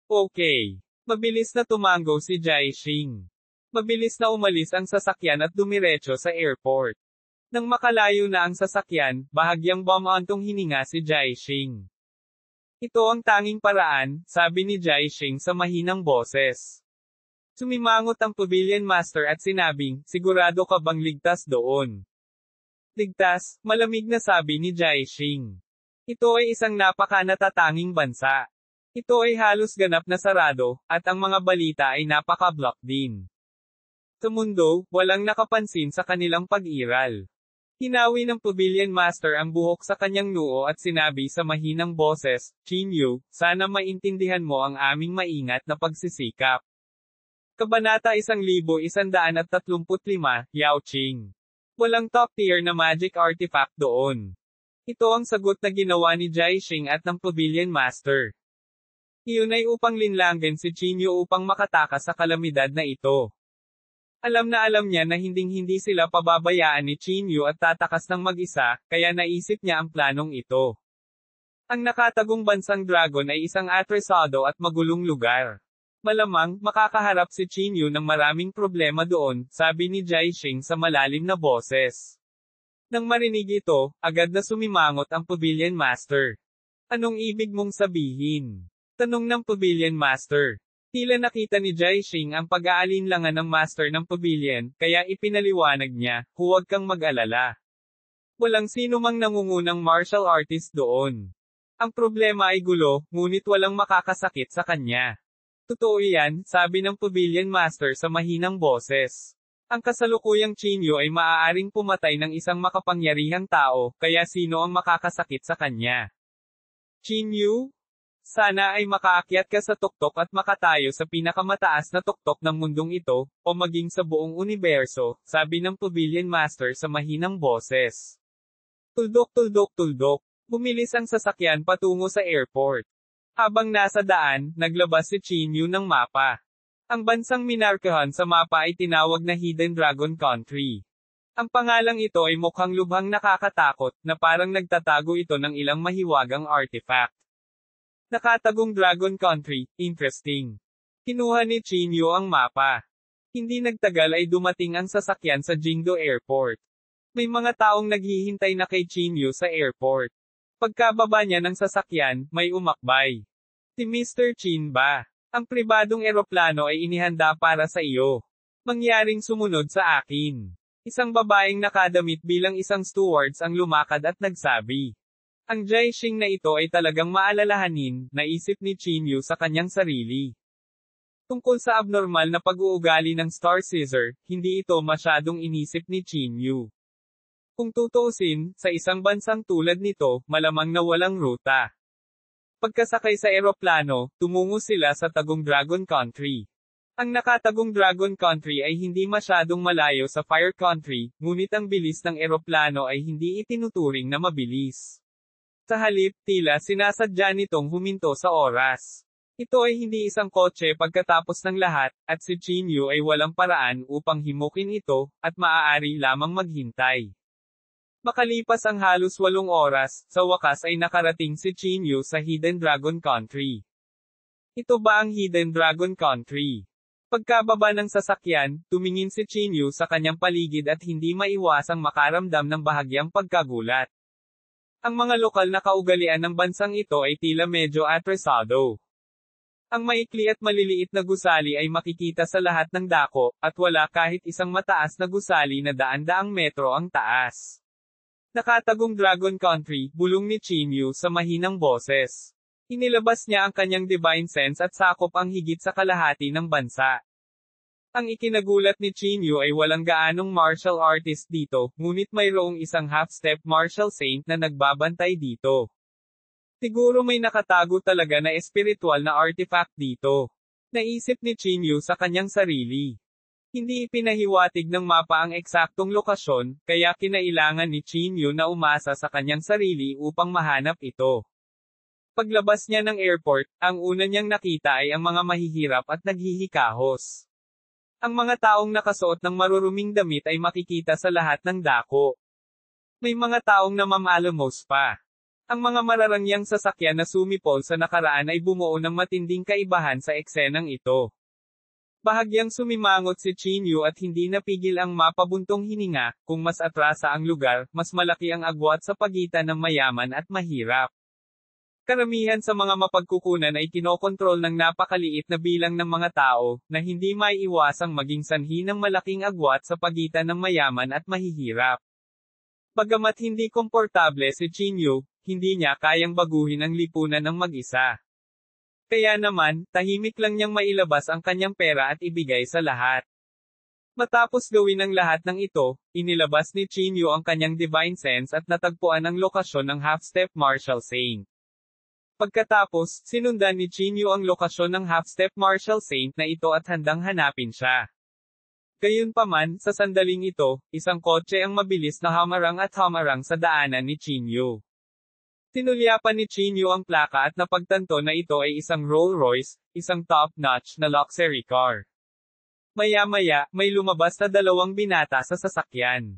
Okay. Mabilis na tumango si Jaixing. Mabilis na umalis ang sasakyan at dumiretso sa airport. Nang makalayo na ang sasakyan, bahagyang bumantong hininga si Jaixing. "Ito ang tanging paraan," sabi ni Jaixing sa mahinang boses. Sumimangot ang Pavilion Master at sinabing, "Sigurado ka bang ligtas doon?" "Ligtas," malamig na sabi ni Jaixing. "Ito ay isang napaka-natatanging bansa. Ito ay halos ganap na sarado, at ang mga balita ay napaka-block din. Sa mundo, walang nakapansin sa kanilang pag-iral." Hinawi ng Pavilion Master ang buhok sa kanyang noo at sinabi sa mahinang boses, "Chinyu, sana maintindihan mo ang aming maingat na pagsisikap." Kabanata 1135, Yaoqing. Walang top tier na magic artifact doon. Ito ang sagot na ginawa ni Jaixing at ng Pavilion Master. Iyon ay upang linlangin si Chinyu upang makatakas sa kalamidad na ito. Alam niya na hinding-hindi sila pababayaan ni Chinyu at tatakas ng mag-isa, kaya naisip niya ang planong ito. Ang nakatagong bansang dragon ay isang atresado at magulong lugar. Malamang, makakaharap si Chinyu ng maraming problema doon, sabi ni Jaixing sa malalim na boses. Nang marinig ito, agad na sumimangot ang Pavilion Master. Anong ibig mong sabihin? Tanong ng Pavilion Master. Tila nakita ni Jaixing ang pag-aalinlangan ng Master ng Pavilion, kaya ipinaliwanag niya, huwag kang mag-alala. Walang sino mang nangungunang martial artist doon. Ang problema ay gulo, ngunit walang makakasakit sa kanya. Totoo yan, sabi ng Pavilion Master sa mahinang boses. Ang kasalukuyang Chinyu ay maaaring pumatay ng isang makapangyarihang tao, kaya sino ang makakasakit sa kanya? Chinyu? Sana ay makaakyat ka sa tuktok at makatayo sa pinakamataas na tuktok ng mundong ito, o maging sa buong universo, sabi ng Pavilion Master sa mahinang boses. Tuldok tuldok tuldok. Bumilis ang sasakyan patungo sa airport. Habang nasa daan, naglabas si Chinyu ng mapa. Ang bansang minarkahan sa mapa ay tinawag na Hidden Dragon Country. Ang pangalang ito ay mukhang lubhang nakakatakot, na parang nagtatago ito ng ilang mahiwagang artifact. Nakatagong Dragon Country, interesting. Kinuha ni Chinyu ang mapa. Hindi nagtagal ay dumating ang sasakyan sa Jingdo Airport. May mga taong naghihintay na kay Chinyu sa airport. Pagkababa niya ng sasakyan, may umakbay. Si Mr. Chin ba? Ang pribadong eroplano ay inihanda para sa iyo. Mangyaring sumunod sa akin. Isang babaeng nakadamit bilang isang stewards ang lumakad at nagsabi. Ang Jaixing na ito ay talagang maalalahanin, naisip ni Chinyu sa kanyang sarili. Tungkol sa abnormal na pag-uugali ng Star Caesar, hindi ito masyadong inisip ni Chinyu. Kung tutuusin, sa isang bansang tulad nito, malamang na walang ruta. Pagkasakay sa eroplano, tumungo sila sa Tagong Dragon Country. Ang nakatagong Dragon Country ay hindi masyadong malayo sa Fire Country, ngunit ang bilis ng eroplano ay hindi itinuturing na mabilis. Sa halip, tila sinasadya nitong huminto sa oras. Ito ay hindi isang kotse pagkatapos ng lahat, at si Chinyu ay walang paraan upang himukin ito, at maaari lamang maghintay. Makalipas ang halos 8 oras, sa wakas ay nakarating si Chinyu sa Hidden Dragon Country. Ito ba ang Hidden Dragon Country? Pagkababa ng sasakyan, tumingin si Chinyu sa kanyang paligid at hindi maiwasang makaramdam ng bahagyang pagkagulat. Ang mga lokal na kaugalian ng bansang ito ay tila medyo atresado. Ang maikli at maliliit na gusali ay makikita sa lahat ng dako, at wala kahit isang mataas na gusali na daan-daang metro ang taas. Nakatagong Dragon Country, bulong ni Chinyu sa mahinang boses. Inilabas niya ang kanyang divine sense at sakop ang higit sa kalahati ng bansa. Ang ikinagulat ni Chinyu ay walang gaanong martial artist dito, ngunit mayroong isang half-step martial saint na nagbabantay dito. Siguro may nakatago talaga na espiritual na artifact dito. Naisip ni Chinyu sa kanyang sarili. Hindi ipinahiwatig ng mapa ang eksaktong lokasyon, kaya kinailangan ni Chinyu na umasa sa kanyang sarili upang mahanap ito. Paglabas niya ng airport, ang una niyang nakita ay ang mga mahihirap at naghihikahos. Ang mga taong nakasuot ng maruruming damit ay makikita sa lahat ng dako. May mga taong namamaalamos pa. Ang mga mararangyang sasakyan na sumipol sa nakaraan ay bumuo ng matinding kaibahan sa eksenang ito. Bahagyang sumimangot si Chinyu at hindi napigil ang mapabuntong hininga, kung mas atrasa ang lugar, mas malaki ang agwat sa pagitan ng mayaman at mahirap. Karamihan sa mga mapagkukunan ay kinokontrol ng napakaliit na bilang ng mga tao, na hindi maiiwasang maging sanhi ng malaking agwat sa pagitan ng mayaman at mahihirap. Bagamat hindi komportable si Chinyu, hindi niya kayang baguhin ang lipunan ng mag-isa. Kaya naman, tahimik lang niyang mailabas ang kanyang pera at ibigay sa lahat. Matapos gawin ang lahat ng ito, inilabas ni Chinyu ang kanyang divine sense at natagpuan ang lokasyon ng half-step martial saint. Pagkatapos, sinundan ni Chinyu ang lokasyon ng half-step martial saint na ito at handang hanapin siya. Gayunpaman, sa sandaling ito, isang kotse ang mabilis na hamarang sa daanan ni Chinyu. Tinulyapan ni Chinyu ang plaka at napagtanto na ito ay isang Rolls-Royce, isang top-notch na luxury car. Maya-maya, may lumabas na 2 binata sa sasakyan.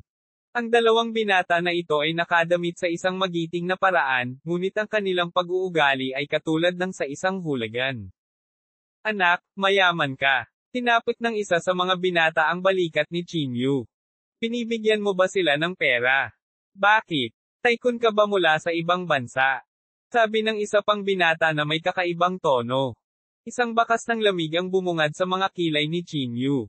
Ang 2 binata na ito ay nakadamit sa isang magiting na paraan, ngunit ang kanilang pag-uugali ay katulad ng sa isang hooligan. Anak, mayaman ka. Tinapik ng isa sa mga binata ang balikat ni Chinyu. Pinibigyan mo ba sila ng pera? Bakit? Tycoon ka ba mula sa ibang bansa? Sabi ng isa pang binata na may kakaibang tono. Isang bakas ng lamig ang bumungad sa mga kilay ni Chinyu.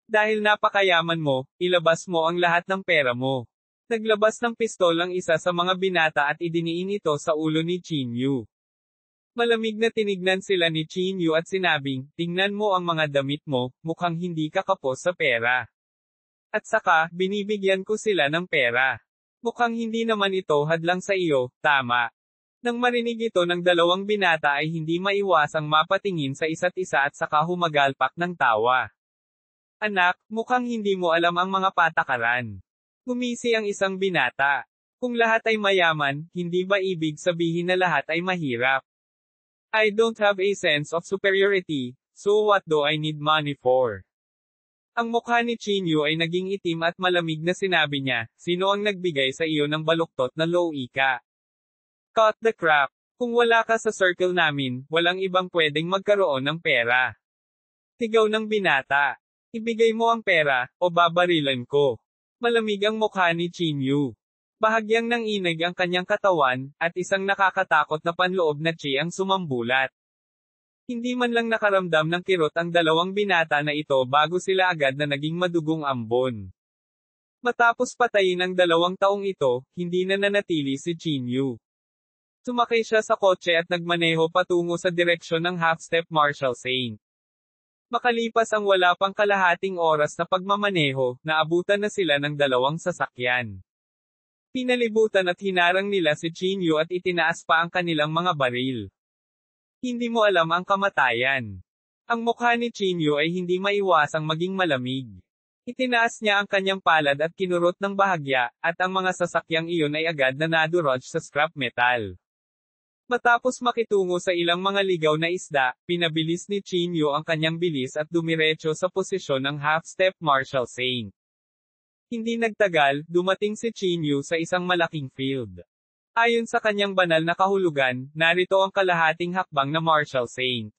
Dahil napakayaman mo, ilabas mo ang lahat ng pera mo. Naglabas ng pistol ang isa sa mga binata at idiniin ito sa ulo ni Chinyu. Malamig na tinignan sila ni Chinyu at sinabing, tingnan mo ang mga damit mo, mukhang hindi ka kapos sa pera. At saka, binibigyan ko sila ng pera. Mukhang hindi naman ito hadlang sa iyo, tama. Nang marinig ito ng dalawang binata ay hindi maiwasang mapatingin sa isa't isa at saka humagalpak ng tawa. Anak, mukhang hindi mo alam ang mga patakaran. Gumisi ang isang binata. Kung lahat ay mayaman, hindi ba ibig sabihin na lahat ay mahirap? I don't have a sense of superiority, so what do I need money for? Ang mukha ni Chinyu ay naging itim at malamig na sinabi niya, sino ang nagbigay sa iyo ng baluktot na low-ika? Cut the crap. Kung wala ka sa circle namin, walang ibang pwedeng magkaroon ng pera. Sigaw ng binata. Ibigay mo ang pera, o babarilan ko. Malamig ang mukha ni Chinyu. Bahagyang nanginig ang kanyang katawan, at isang nakakatakot na panloob na chi ang sumambulat. Hindi man lang nakaramdam ng kirot ang dalawang binata na ito bago sila agad na naging madugong ambon. Matapos patayin ang 2 taong ito, hindi na nanatili si Chinyu. Sumakay siya sa kotse at nagmaneho patungo sa direksyon ng half-step Marshall Saint. Makalipas ang wala pang kalahating oras na pagmamaneho, naabutan na sila ng 2 sasakyan. Pinalibutan at hinarang nila si Chinyu at itinaas pa ang kanilang mga baril. Hindi mo alam ang kamatayan. Ang mukha ni Chinyu ay hindi maiwasang maging malamig. Itinaas niya ang kanyang palad at kinurot ng bahagya, at ang mga sasakyang iyon ay agad na nadurog sa scrap metal. Matapos makitungo sa ilang mga ligaw na isda, pinabilis ni Chinyu ang kanyang bilis at dumiretso sa posisyon ng half-step Marshall Saint. Hindi nagtagal, dumating si Chinyu sa isang malaking field. Ayon sa kanyang banal na kahulugan, narito ang kalahating hakbang na Marshall Saint.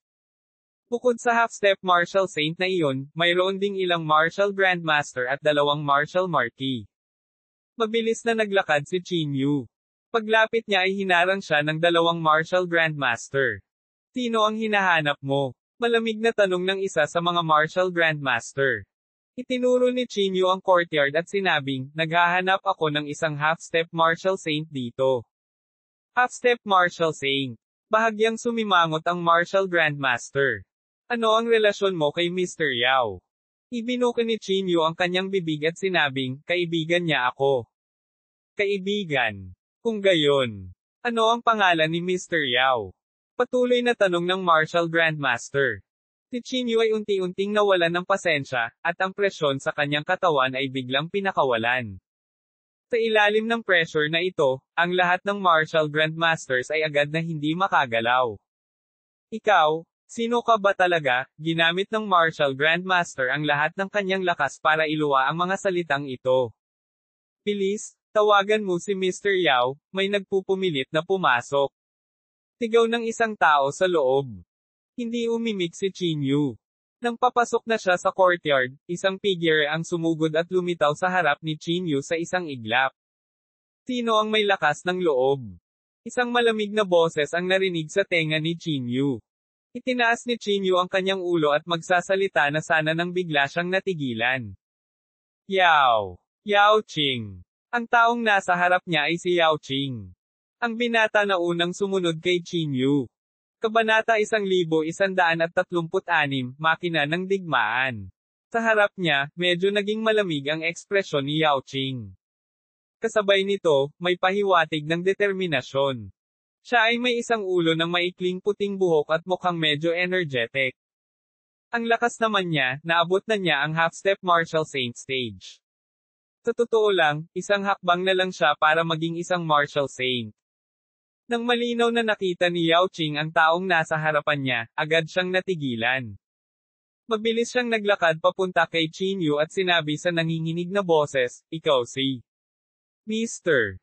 Bukod sa half-step Marshall Saint na iyon, mayroon ding ilang Marshall Grandmaster at 2 Marshall Marquis. Mabilis na naglakad si Chinyu. Paglapit niya ay hinarang siya ng 2 Marshall Grandmaster. Sino ang hinahanap mo? Malamig na tanong ng isa sa mga Marshall Grandmaster. Itinuro ni Chinyu ang courtyard at sinabing, naghahanap ako ng isang half-step Marshall Saint dito. Half-step Marshall Saint. Bahagyang sumimangot ang Marshall Grandmaster. Ano ang relasyon mo kay Mr. Yao? Ibinuka ni Chinyu ang kanyang bibig at sinabing, kaibigan niya ako. Kaibigan. Kung gayon, ano ang pangalan ni Mr. Yao? Patuloy na tanong ng Marshall Grandmaster. Si Chinyu ay unti-unting nawalan ng pasensya, at ang presyon sa kanyang katawan ay biglang pinakawalan. Sa ilalim ng pressure na ito, ang lahat ng Marshall Grandmasters ay agad na hindi makagalaw. Ikaw, sino ka ba talaga? Ginamit ng Marshall Grandmaster ang lahat ng kanyang lakas para iluwa ang mga salitang ito. Bilis! Tawagan mo si Mr. Yao, may nagpupumilit na pumasok. Sigaw ng isang tao sa loob. Hindi umimik si Chinyu. Nang papasok na siya sa courtyard, isang figure ang sumugod at lumitaw sa harap ni Chinyu sa isang iglap. Sino ang may lakas ng loob? Isang malamig na boses ang narinig sa tenga ni Chinyu. Itinaas ni Chinyu ang kanyang ulo at magsasalita na sana nang bigla siyang natigilan. Yao! Yao Qing! Ang taong nasa harap niya ay si Yao Qing. Ang binata na unang sumunod kay Chinyu. Kabanata 1136, Makina ng Digmaan. Sa harap niya, medyo naging malamig ang ekspresyon ni Yao Qing. Kasabay nito, may pahiwatig ng determinasyon. Siya ay may isang ulo ng maikling puting buhok at mukhang medyo energetic. Ang lakas naman niya, naabot na niya ang half-step Marshall Saint stage. Sa totoo lang, isang hakbang na lang siya para maging isang Marshall Saint. Nang malinaw na nakita ni Yao Qing ang taong nasa harapan niya, agad siyang natigilan. Mabilis siyang naglakad papunta kay Chinyu at sinabi sa nanginginig na boses, ikaw si Mr.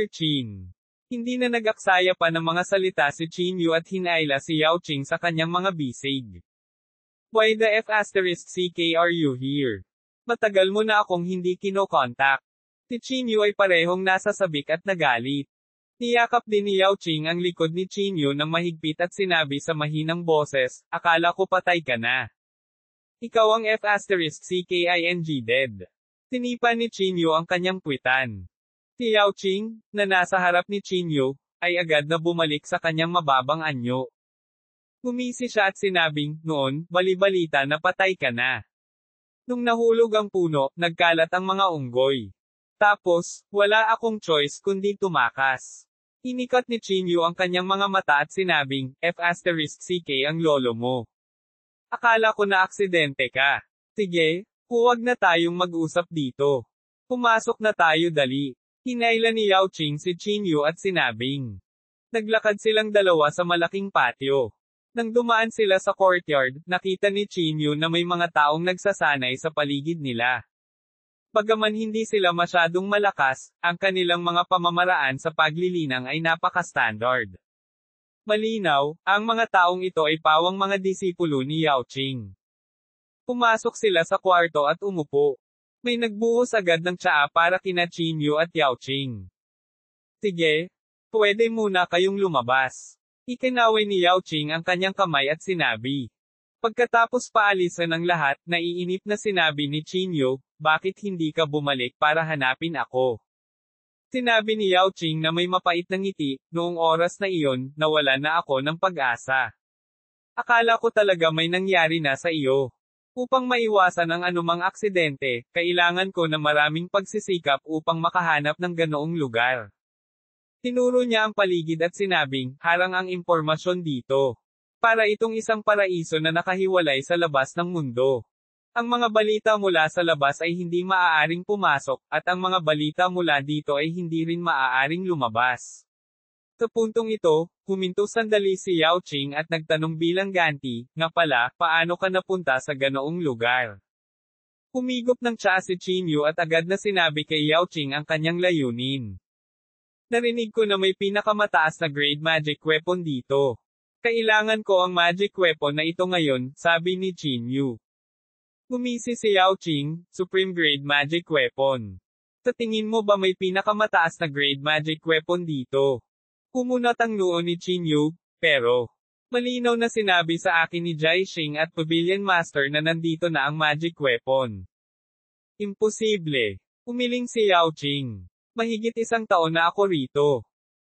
Qin. Hindi na nag-aksaya pa ng mga salita si Chinyu at hinaila si Yao Qing sa kanyang mga bisig. Why the F*** CK are you here? Matagal mo na akong hindi kinokontak. Si Qingyu ay parehong nasasabik at nagalit. Niyakap din ni Yao Qing ang likod ni Qingyu ng mahigpit at sinabi sa mahinang boses, akala ko patay ka na. Ikaw ang F***CKING dead. Tinipa ni Qingyu ang kanyang puwitan. Si Yao Qing, na nasa harap ni Qingyu, ay agad na bumalik sa kanyang mababang anyo. Ngumisi siya at sinabing, noon, bali-balita na patay ka na. Nung nahulog ang puno, nagkalat ang mga unggoy. Tapos, wala akong choice kundi tumakas. Inikat ni Qingyu ang kanyang mga mata at sinabing, F***CK ang lolo mo. Akala ko na aksidente ka. Sige, huwag na tayong mag-usap dito. Pumasok na tayo dali. Hinailan ni Yao Qing si Qingyu at sinabing. Naglakad silang dalawa sa malaking patio. Nang dumaan sila sa courtyard, nakita ni Qingyu na may mga taong nagsasanay sa paligid nila. Bagaman hindi sila masyadong malakas, ang kanilang mga pamamaraan sa paglilinang ay napaka-standard. Malinaw, ang mga taong ito ay pawang mga disipulo ni Yao Qing. Pumasok sila sa kwarto at umupo. May nagbuhos agad ng tsaa para kina Qingyu at Yao Qing. Sige, pwede muna kayong lumabas. Ikinaway ni Yao Qing ang kanyang kamay at sinabi. Pagkatapos paalisan ng lahat, naiinip na sinabi ni Qingyu, bakit hindi ka bumalik para hanapin ako? Sinabi ni Yao Qing na may mapait na ngiti, noong oras na iyon, nawala na ako ng pag-asa. Akala ko talaga may nangyari na sa iyo. Upang maiwasan ang anumang aksidente, kailangan ko na maraming pagsisikap upang makahanap ng ganoong lugar. Tinuro niya ang paligid at sinabing, harang ang impormasyon dito. Para itong isang paraiso na nakahiwalay sa labas ng mundo. Ang mga balita mula sa labas ay hindi maaaring pumasok, at ang mga balita mula dito ay hindi rin maaaring lumabas. Sa puntong ito, huminto sandali si Yao Qing at nagtanong bilang ganti, nga pala, paano ka napunta sa ganoong lugar? Humigop ng tsaa si Qingyu at agad na sinabi kay Yao Qing ang kanyang layunin. Narinig ko na may pinakamataas na grade magic weapon dito. Kailangan ko ang magic weapon na ito ngayon, sabi ni Qingyu. Gumisi si Yao Qing, Supreme Grade Magic Weapon. Sa tingin mo ba may pinakamataas na grade magic weapon dito? Kumunat ang noo ni Qingyu, pero malinaw na sinabi sa akin ni Jai Xing at Pavilion Master na nandito na ang magic weapon. Imposible. Umiling si Yao Qing. Mahigit 1 taon na ako rito.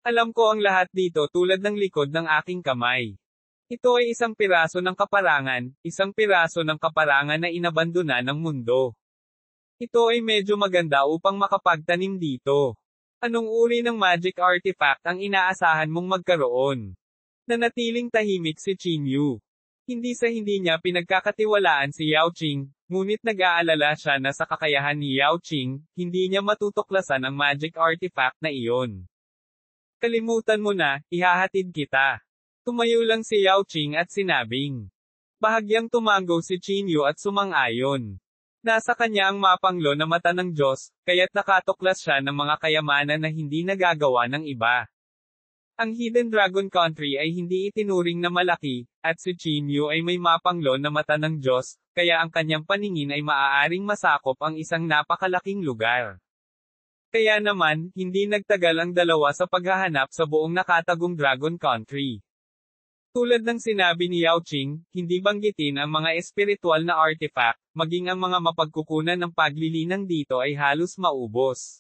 Alam ko ang lahat dito tulad ng likod ng aking kamay. Ito ay 1 piraso ng kaparangan, 1 piraso ng kaparangan na inabandona ng mundo. Ito ay medyo maganda upang makapagtanim dito. Anong uri ng magic artifact ang inaasahan mong magkaroon? Nanatiling tahimik si Qingyu. Hindi niya pinagkakatiwalaan si Yao Qing, ngunit nag-aalala siya na sa kakayahan ni Yao Qing, hindi niya matutuklasan ang magic artifact na iyon. Kalimutan mo na, ihahatid kita. Tumayo lang si Yao Qing at sinabing. Bahagyang tumango si Qingyu at sumang-ayon. Nasa kanya ang mapanglo na mata ng Diyos, kaya't nakatuklas siya ng mga kayamanan na hindi nagagawa ng iba. Ang Hidden Dragon Country ay hindi itinuring na malaki, at si Qingyu ay may mapanglo na mata ng Diyos, kaya ang kanyang paningin ay maaaring masakop ang isang napakalaking lugar. Kaya naman, hindi nagtagal ang dalawa sa paghahanap sa buong nakatagong Dragon Country. Tulad ng sinabi ni Yao Qing, hindi banggitin ang mga espiritual na artifact, maging ang mga mapagkukunan ng paglilinang dito ay halos maubos.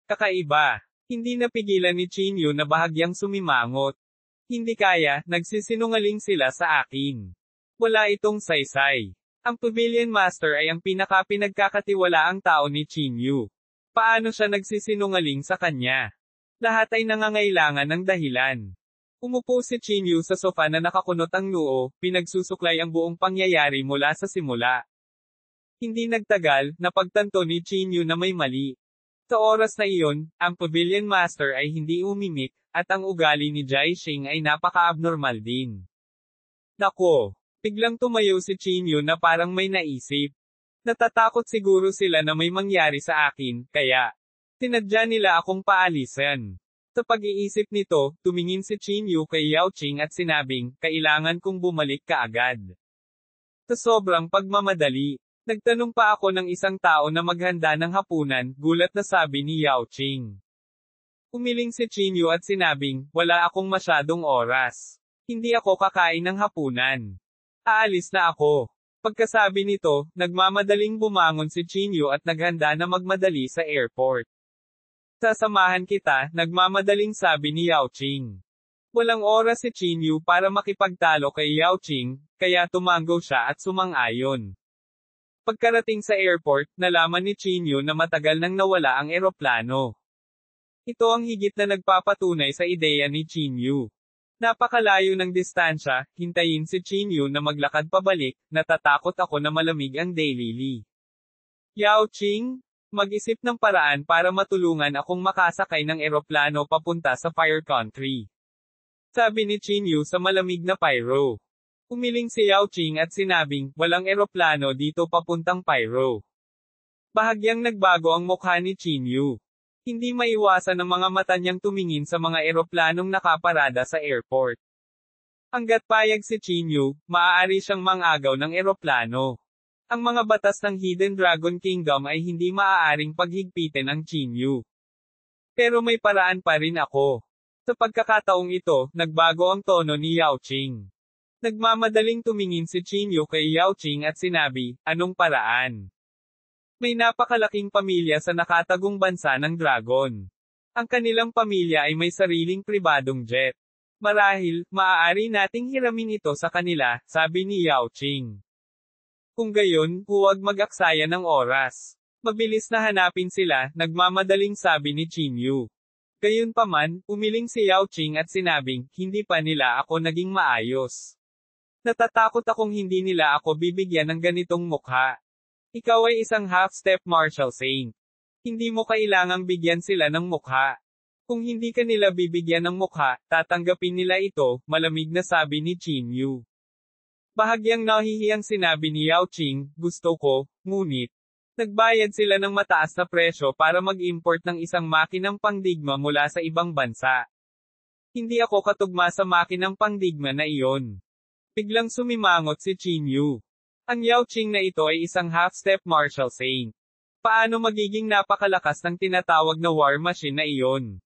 Kakaiba. Hindi napigilan ni Qingyu na bahagyang sumimangot. Hindi kaya, nagsisinungaling sila sa akin. Wala itong saysay. Ang Pavilion Master ay ang pinagkakatiwalaang tao ni Qingyu. Paano siya nagsisinungaling sa kanya? Lahat ay nangangailangan ng dahilan. Umupo si Qingyu sa sofa na nakakunot ang noo, pinagsusuklay ang buong pangyayari mula sa simula. Hindi nagtagal, napagtanto ni Qingyu na may mali. Sa oras na iyon, ang Pavilion Master ay hindi umimik, at ang ugali ni Jai Xing ay napaka-abnormal din. Nako! Biglang tumayo si Qingyu na parang may naisip. Natatakot siguro sila na may mangyari sa akin, kaya tinadya nila akong paalisan. Sa pag-iisip nito, tumingin si Qingyu kay Yao Qing at sinabing, kailangan kong bumalik kaagad. Sa sobrang pagmamadali, Nagtanong pa ako ng isang tao na maghanda ng hapunan, gulat na sabi ni Yao Ching. Umiling si Chinyu at sinabing, wala akong masyadong oras. Hindi ako kakain ng hapunan. Aalis na ako. Pagkasabi nito, nagmamadaling bumangon si Chinyu at naghanda na magmadali sa airport. Sasamahan kita, nagmamadaling sabi ni Yao Ching. Walang oras si Chinyu para makipagtalo kay Yao Ching, kaya tumango siya at sumang-ayon. Pagkarating sa airport, nalaman ni Chinyu na matagal nang nawala ang eroplano. Ito ang higit na nagpapatunay sa ideya ni Chinyu. Napakalayo ng distansya, hintayin si Chinyu na maglakad pabalik, natatakot ako na malamig ang daylily. Yao Ching, mag-isip ng paraan para matulungan akong makasakay ng eroplano papunta sa Fire Country. Sabi ni Chinyu sa malamig na pyro. Umiling si Yao Ching at sinabing, walang eroplano dito papuntang Pyro. Bahagyang nagbago ang mukha ni Chinyu. Hindi maiwasan ng mga mata niyang tumingin sa mga eroplanong nakaparada sa airport. Hanggat payag si Chinyu, maaari siyang mangagaw ng eroplano. Ang mga batas ng Hidden Dragon Kingdom ay hindi maaaring paghigpitin ang Chinyu. Pero may paraan pa rin ako. Sa pagkakataong ito, nagbago ang tono ni Yao Ching. Nagmamadaling tumingin si Chinyu kay Yao Ching at sinabi, anong paraan? May napakalaking pamilya sa nakatagong bansa ng dragon. Ang kanilang pamilya ay may sariling pribadong jet. Marahil, maaari nating hiramin ito sa kanila, sabi ni Yao Ching. Kung gayon, huwag mag-aksaya ng oras. Mabilis na hanapin sila, nagmamadaling sabi ni Chinyu. Gayunpaman, umiling si Yao Ching at sinabing, hindi pa nila ako naging maayos. Natatakot akong hindi nila ako bibigyan ng ganitong mukha. Ikaw ay isang half-step martial saint. Hindi mo kailangang bigyan sila ng mukha. Kung hindi ka nila bibigyan ng mukha, tatanggapin nila ito, malamig na sabi ni Chinyu. Bahagyang nahihiyang sinabi ni Yao Ching, gusto ko, ngunit, nagbayad sila ng mataas na presyo para mag-import ng isang makinang pangdigma mula sa ibang bansa. Hindi ako katugma sa makinang pangdigma na iyon. Biglang sumimangot si Chinyu. Ang Yao Ching na ito ay isang half-step martial saint. Paano magiging napakalakas ng tinatawag na war machine na iyon?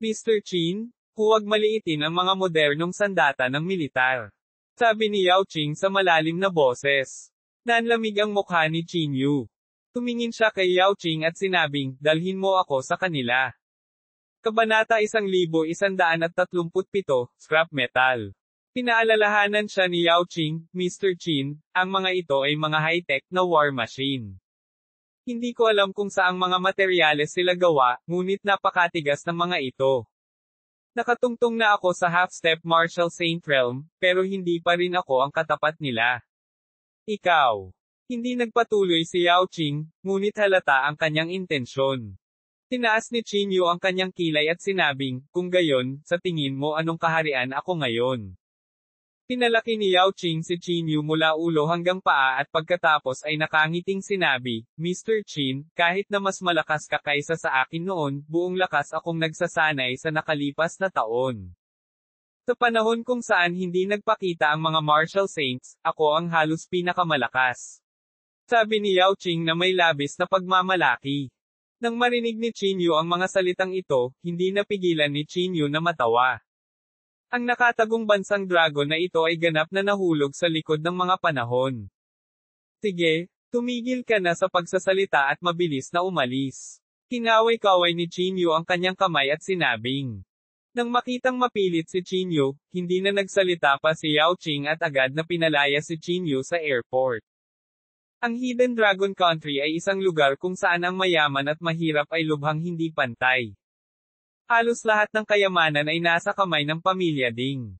Mr. Chin, huwag maliitin ang mga modernong sandata ng militar. Sabi ni Yao Ching sa malalim na boses. Nanlamig ang mukha ni Chinyu. Tumingin siya kay Yao Ching at sinabing, dalhin mo ako sa kanila. Kabanata 1137, Scrap Metal. Pinaalalahanan siya ni Yao Ching, Mr. Chin, ang mga ito ay mga high-tech na war machine. Hindi ko alam kung saang mga materyales sila gawa, ngunit napakatigas ng mga ito. Nakatungtong na ako sa half-step martial saint realm, pero hindi pa rin ako ang katapat nila. Ikaw. Hindi nagpatuloy si Yao Ching, ngunit halata ang kanyang intensyon. Tinaas ni Chinyu ang kanyang kilay at sinabing, kung gayon, sa tingin mo anong kaharian ako ngayon? Pinalaki ni Yao Ching si Chinyu mula ulo hanggang paa at pagkatapos ay nakangiting sinabi, Mr. Chin, kahit na mas malakas ka kaysa sa akin noon, buong lakas akong nagsasanay sa nakalipas na taon. Sa panahon kung saan hindi nagpakita ang mga martial saints, ako ang halos pinakamalakas. Sabi ni Yao Ching na may labis na pagmamalaki. Nang marinig ni Chinyu ang mga salitang ito, hindi napigilan ni Chinyu na matawa. Ang nakatagong bansang dragon na ito ay ganap na nahulog sa likod ng mga panahon. Sige, tumigil ka na sa pagsasalita at mabilis na umalis. Kinaway-kaway ni Chinyu ang kanyang kamay at sinabing. Nang makitang mapilit si Chinyu, hindi na nagsalita pa si Yao Ching at agad na pinalaya si Chinyu sa airport. Ang Hidden Dragon Country ay isang lugar kung saan ang mayaman at mahirap ay lubhang hindi pantay. Halos lahat ng kayamanan ay nasa kamay ng pamilya Ding.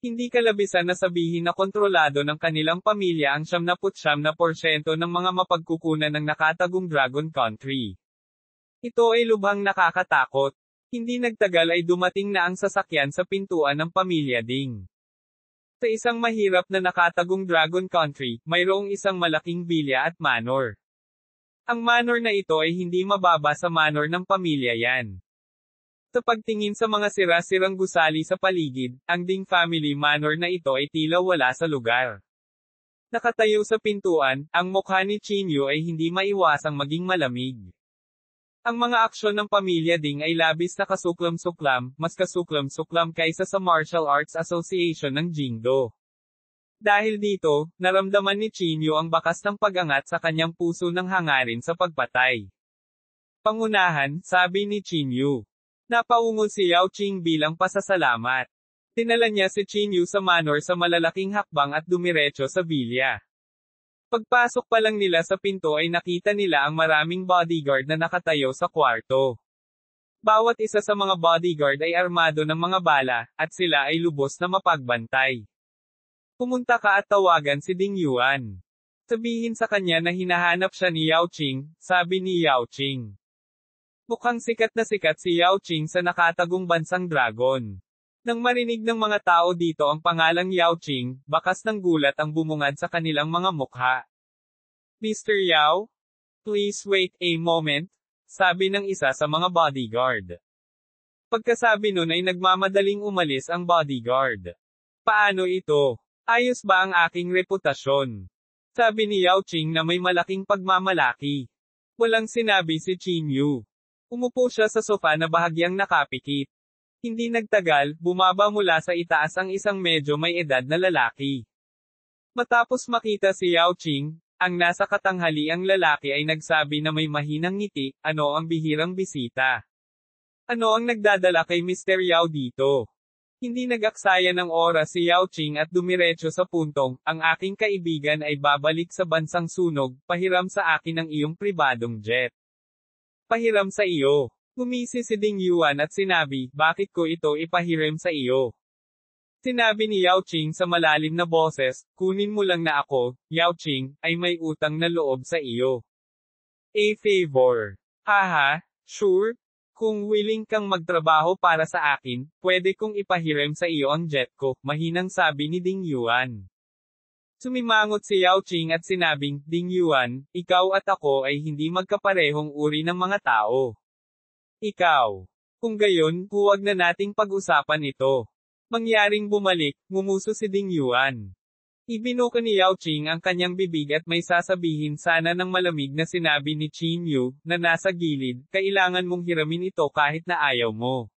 Hindi kalabisan na sabihin na kontrolado ng kanilang pamilya ang 99% ng mga mapagkukunan ng nakatagong Dragon Country. Ito ay lubhang nakakatakot. Hindi nagtagal ay dumating na ang sasakyan sa pintuan ng pamilya Ding. Sa isang mahirap na nakatagong Dragon Country, mayroong isang malaking bilya at manor. Ang manor na ito ay hindi mababa sa manor ng pamilya Yan. Sa pagtingin sa mga sira-sirang gusali sa paligid, ang Ding family manor na ito ay tila wala sa lugar. Nakatayo sa pintuan, ang mukha ni Chinyu ay hindi maiwasang maging malamig. Ang mga aksyon ng pamilya Ding ay labis na kasuklam-suklam, mas kasuklam-suklam kaysa sa Martial Arts Association ng Jingdo. Dahil dito, naramdaman ni Chinyu ang bakas ng pag-angat sa kanyang puso ng hangarin sa pagpatay. Pangunahan, sabi ni Chinyu. Napaungol si Yao Qing bilang pasasalamat. Dinala niya si Chinyu sa manor sa malalaking hakbang at dumiretso sa bilya. Pagpasok pa lang nila sa pinto ay nakita nila ang maraming bodyguard na nakatayo sa kwarto. Bawat isa sa mga bodyguard ay armado ng mga bala, at sila ay lubos na mapagbantay. Pumunta ka at tawagan si Ding Yuan. Sabihin sa kanya na hinahanap siya ni Yao Qing, sabi ni Yao Qing. Mukhang sikat na sikat si Yao Qing sa nakatagong bansang dragon. Nang marinig ng mga tao dito ang pangalang Yao Qing, bakas ng gulat ang bumungad sa kanilang mga mukha. Mr. Yao? Please wait a moment, sabi ng isa sa mga bodyguard. Pagkasabi nun ay nagmamadaling umalis ang bodyguard. Paano ito? Ayos ba ang aking reputasyon? Sabi ni Yao Qing na may malaking pagmamalaki. Walang sinabi si Chinyu. Umupo siya sa sofa na bahagyang nakapikit. Hindi nagtagal, bumaba mula sa itaas ang isang medyo may edad na lalaki. Matapos makita si Yao Qing, ang nasa katanghaliang lalaki ay nagsabi na may mahinang ngiti, ano ang bihirang bisita? Ano ang nagdadala kay Mr. Yao dito? Hindi nag-aksaya ng oras si Yao Qing at dumiretso sa puntong, ang aking kaibigan ay babalik sa bansang sunog, pahiram sa akin ang iyong pribadong jet. Pahiram sa iyo. Gumisi si Ding Yuan at sinabi, bakit ko ito ipahiram sa iyo? Sinabi ni Yao Qing sa malalim na boses, kunin mo lang na ako, Yao Qing, ay may utang na loob sa iyo. A favor. Haha, sure? Kung willing kang magtrabaho para sa akin, pwede kong ipahiram sa iyo ang jet ko, mahinang sabi ni Ding Yuan. Sumimangot si Yao Qing at sinabing, Ding Yuan, ikaw at ako ay hindi magkaparehong uri ng mga tao. Ikaw. Kung gayon, huwag na nating pag-usapan ito. Mangyaring bumalik, ngumuso si Ding Yuan. Ibinuka ni Yao Qing ang kanyang bibig at may sasabihin sana ng malamig na sinabi ni Chinyu, na nasa gilid, kailangan mong hiramin ito kahit na ayaw mo.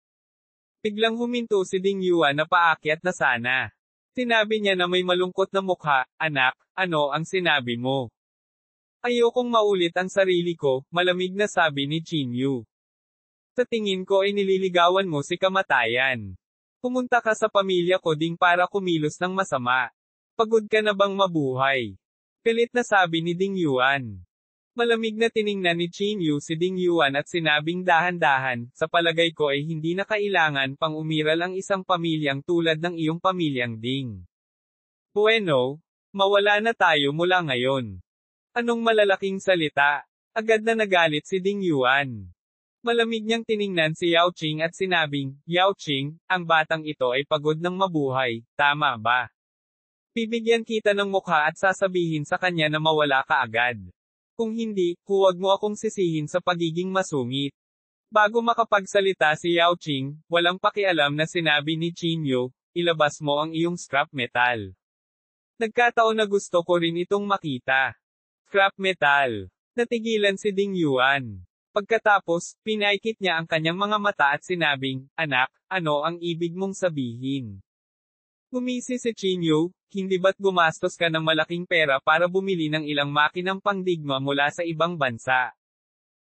Biglang huminto si Ding Yuan na paakyat na sana. Sinabi niya na may malungkot na mukha, anak, ano ang sinabi mo? Ayokong maulit ang sarili ko, malamig na sabi ni Chinyu. Sa tingin ko ay nililigawan mo si kamatayan. Pumunta ka sa pamilya ko ding para kumilos ng masama. Pagod ka na bang mabuhay? Pilit na sabi ni Ding Yuan. Malamig na tiningnan ni Chinyu si Ding Yuan at sinabing dahan-dahan, sa palagay ko ay hindi na kailangan pang umiral ang isang pamilyang tulad ng iyong pamilyang Ding. Bueno, mawala na tayo mula ngayon. Anong malalaking salita? Agad na nagalit si Ding Yuan. Malamig niyang tiningnan si Yao Qing at sinabing, Yao Qing, ang batang ito ay pagod ng mabuhay, tama ba? Bibigyan kita ng mukha at sasabihin sa kanya na mawala ka agad. Kung hindi, huwag mo akong sisihin sa pagiging masungit. Bago makapagsalita si Yao Qing, walang pakialam na sinabi ni Chinyu, ilabas mo ang iyong scrap metal. Nagkataon na gusto ko rin itong makita. Scrap metal. Natigilan si Ding Yuan. Pagkatapos, pinaikit niya ang kanyang mga mata at sinabing, anak, ano ang ibig mong sabihin? Gumisi si Chinyu, hindi ba't gumastos ka ng malaking pera para bumili ng ilang makinang pangdigma mula sa ibang bansa?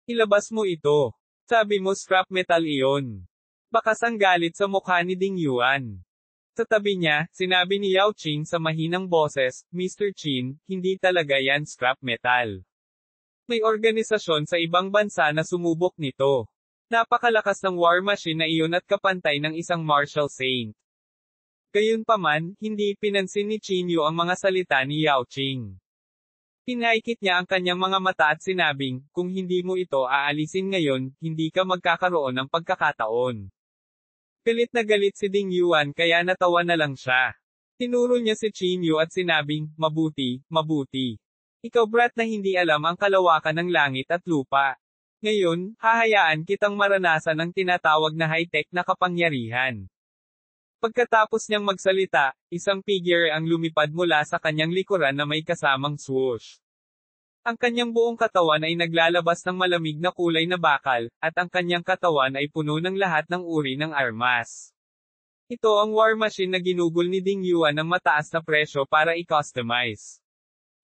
Ilabas mo ito. Sabi mo scrap metal iyon. Bakas ang galit sa mukha ni Ding Yuan. Sa tabi niya, sinabi ni Yao Qing sa mahinang boses, Mr. Qin, hindi talaga yan scrap metal. May organisasyon sa ibang bansa na sumubok nito. Napakalakas ng war machine na iyon at kapantay ng isang martial saint. Gayunpaman, hindi pinansin ni Chinyu ang mga salita ni Yao Qing. Pinaikit niya ang kanyang mga mata at sinabing, kung hindi mo ito aalisin ngayon, hindi ka magkakaroon ng pagkakataon. Galit na galit si Ding Yuan kaya natawa na lang siya. Tinuro niya si Chinyu at sinabing, mabuti, mabuti. Ikaw brat na hindi alam ang kalawakan ng langit at lupa. Ngayon, hahayaan kitang maranasan ang tinatawag na high-tech na kapangyarihan. Pagkatapos niyang magsalita, isang figure ang lumipad mula sa kanyang likuran na may kasamang swoosh. Ang kanyang buong katawan ay naglalabas ng malamig na kulay na bakal, at ang kanyang katawan ay puno ng lahat ng uri ng armas. Ito ang war machine na ginugol ni Ding Yuan ng mataas na presyo para i-customize.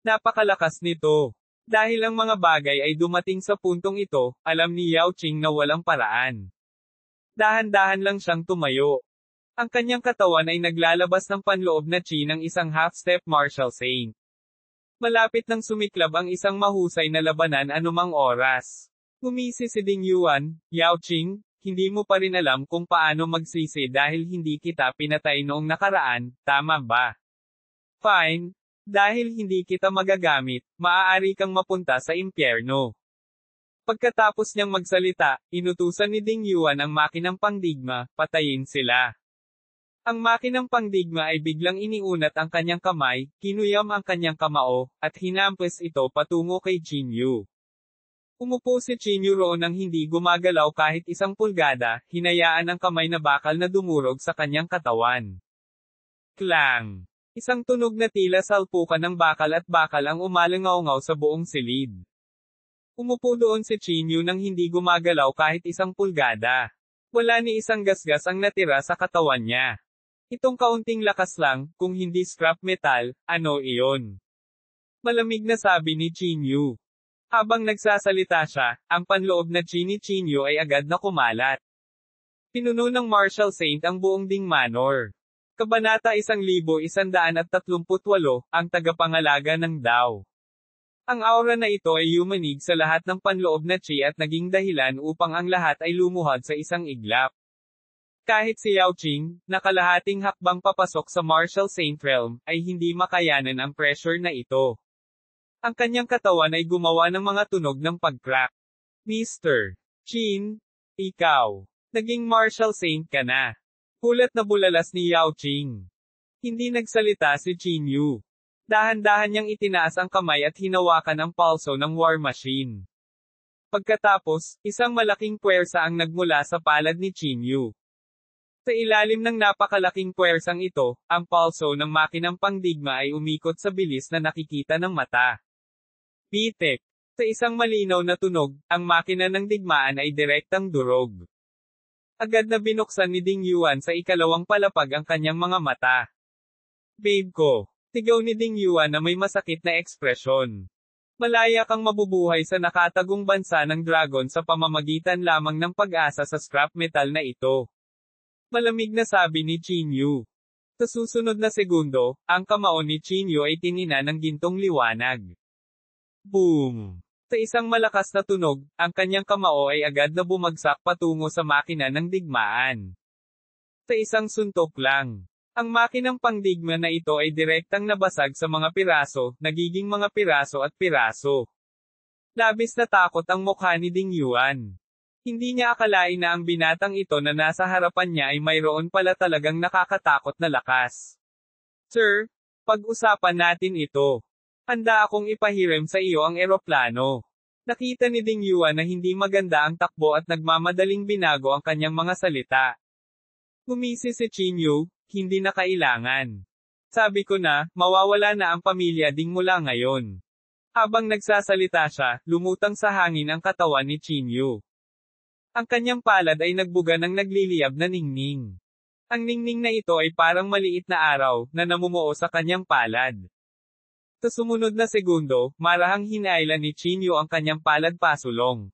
Napakalakas nito. Dahil ang mga bagay ay dumating sa puntong ito, alam ni Yao Qing na walang paraan. Dahan-dahan lang siyang tumayo. Ang kanyang katawan ay naglalabas ng panloob na chi ng isang half-step martial saint. Malapit nang sumiklab ang isang mahusay na labanan anumang oras. Ngumisi si Ding Yuan, Yao Qing, hindi mo pa rin alam kung paano magsisi dahil hindi kita pinatay noong nakaraan, tama ba? Fine. Dahil hindi kita magagamit, maaari kang mapunta sa impyerno. Pagkatapos niyang magsalita, inutusan ni Ding Yuan ang makinang pangdigma, patayin sila. Ang makinang pangdigma ay biglang iniunat ang kanyang kamay, kinuyam ang kanyang kamao, at hinampas ito patungo kay Qin Yu. Umupo si Qin Yu roon nang hindi gumagalaw kahit isang pulgada, hinayaan ang kamay na bakal na dumurog sa kanyang katawan. Klang! Isang tunog na tila salpukan ng bakal at bakal ang umalangaw-ngaw sa buong silid. Umupo doon si Qin Yu nang hindi gumagalaw kahit isang pulgada. Wala ni isang gasgas ang natira sa katawan niya. Itong kaunting lakas lang, kung hindi scrap metal, ano iyon? Malamig na sabi ni Qin Yu. Habang nagsasalita siya, ang panloob na chi ni Qin Yu ay agad na kumalat. Pinuno ng Martial Saint ang buong Ding Manor. Kabanata 1138, ang tagapangalaga ng Dao. Ang aura na ito ay yumanig sa lahat ng panloob na chi at naging dahilan upang ang lahat ay lumuhod sa isang iglap. Kahit si Yao Qing, nakalahating hakbang papasok sa Martial Saint Realm, ay hindi makayanan ang pressure na ito. Ang kanyang katawan ay gumawa ng mga tunog ng pag-crack. Mr. Qin, ikaw, naging Martial Saint ka na. Kulat na bulalas ni Yao Qing. Hindi nagsalita si Qin Yu. Dahan-dahan niyang itinaas ang kamay at hinawakan ang pulso ng war machine. Pagkatapos, isang malaking puwersa ang nagmula sa palad ni Qin Yu. Sa ilalim ng napakalaking puwersang ito, ang pulso ng makinang pangdigma ay umikot sa bilis na nakikita ng mata. Pitik. Sa isang malinaw na tunog, ang makina ng digmaan ay direktang durog. Agad na binuksan ni Ding Yuan sa ikalawang palapag ang kanyang mga mata. Babe ko. Sigaw ni Ding Yuan na may masakit na ekspresyon. Malaya kang mabubuhay sa nakatagong bansa ng dragon sa pamamagitan lamang ng pag-asa sa scrap metal na ito. Malamig na sabi ni Qin Yu. Sa susunod na segundo, ang kamao ni Qin Yu ay tinina ng gintong liwanag. Boom! Sa isang malakas na tunog, ang kanyang kamao ay agad na bumagsak patungo sa makina ng digmaan. Sa isang suntok lang, ang makinang pangdigma na ito ay direktang nabasag sa mga piraso, nagiging mga piraso at piraso. Labis na takot ang mukha ni Ding Yuan. Hindi niya akalain na ang binatang ito na nasa harapan niya ay mayroon pala talagang nakakatakot na lakas. Sir, pag-usapan natin ito. Handa akong ipahiram sa iyo ang eroplano. Nakita ni Ding Yuan na hindi maganda ang takbo at nagmamadaling binago ang kanyang mga salita. Gumisi si Qin Yu, hindi na kailangan. Sabi ko na, mawawala na ang pamilya Ding mula ngayon. Habang nagsasalita siya, lumutang sa hangin ang katawan ni Qin Yu. Ang kanyang palad ay nagbuga ng nagliliyab na ningning. Ang ningning na ito ay parang maliit na araw, na namumuo sa kanyang palad. Sa sumunod na segundo, marahang hinailan ni Qin Yu ang kanyang palad pasulong.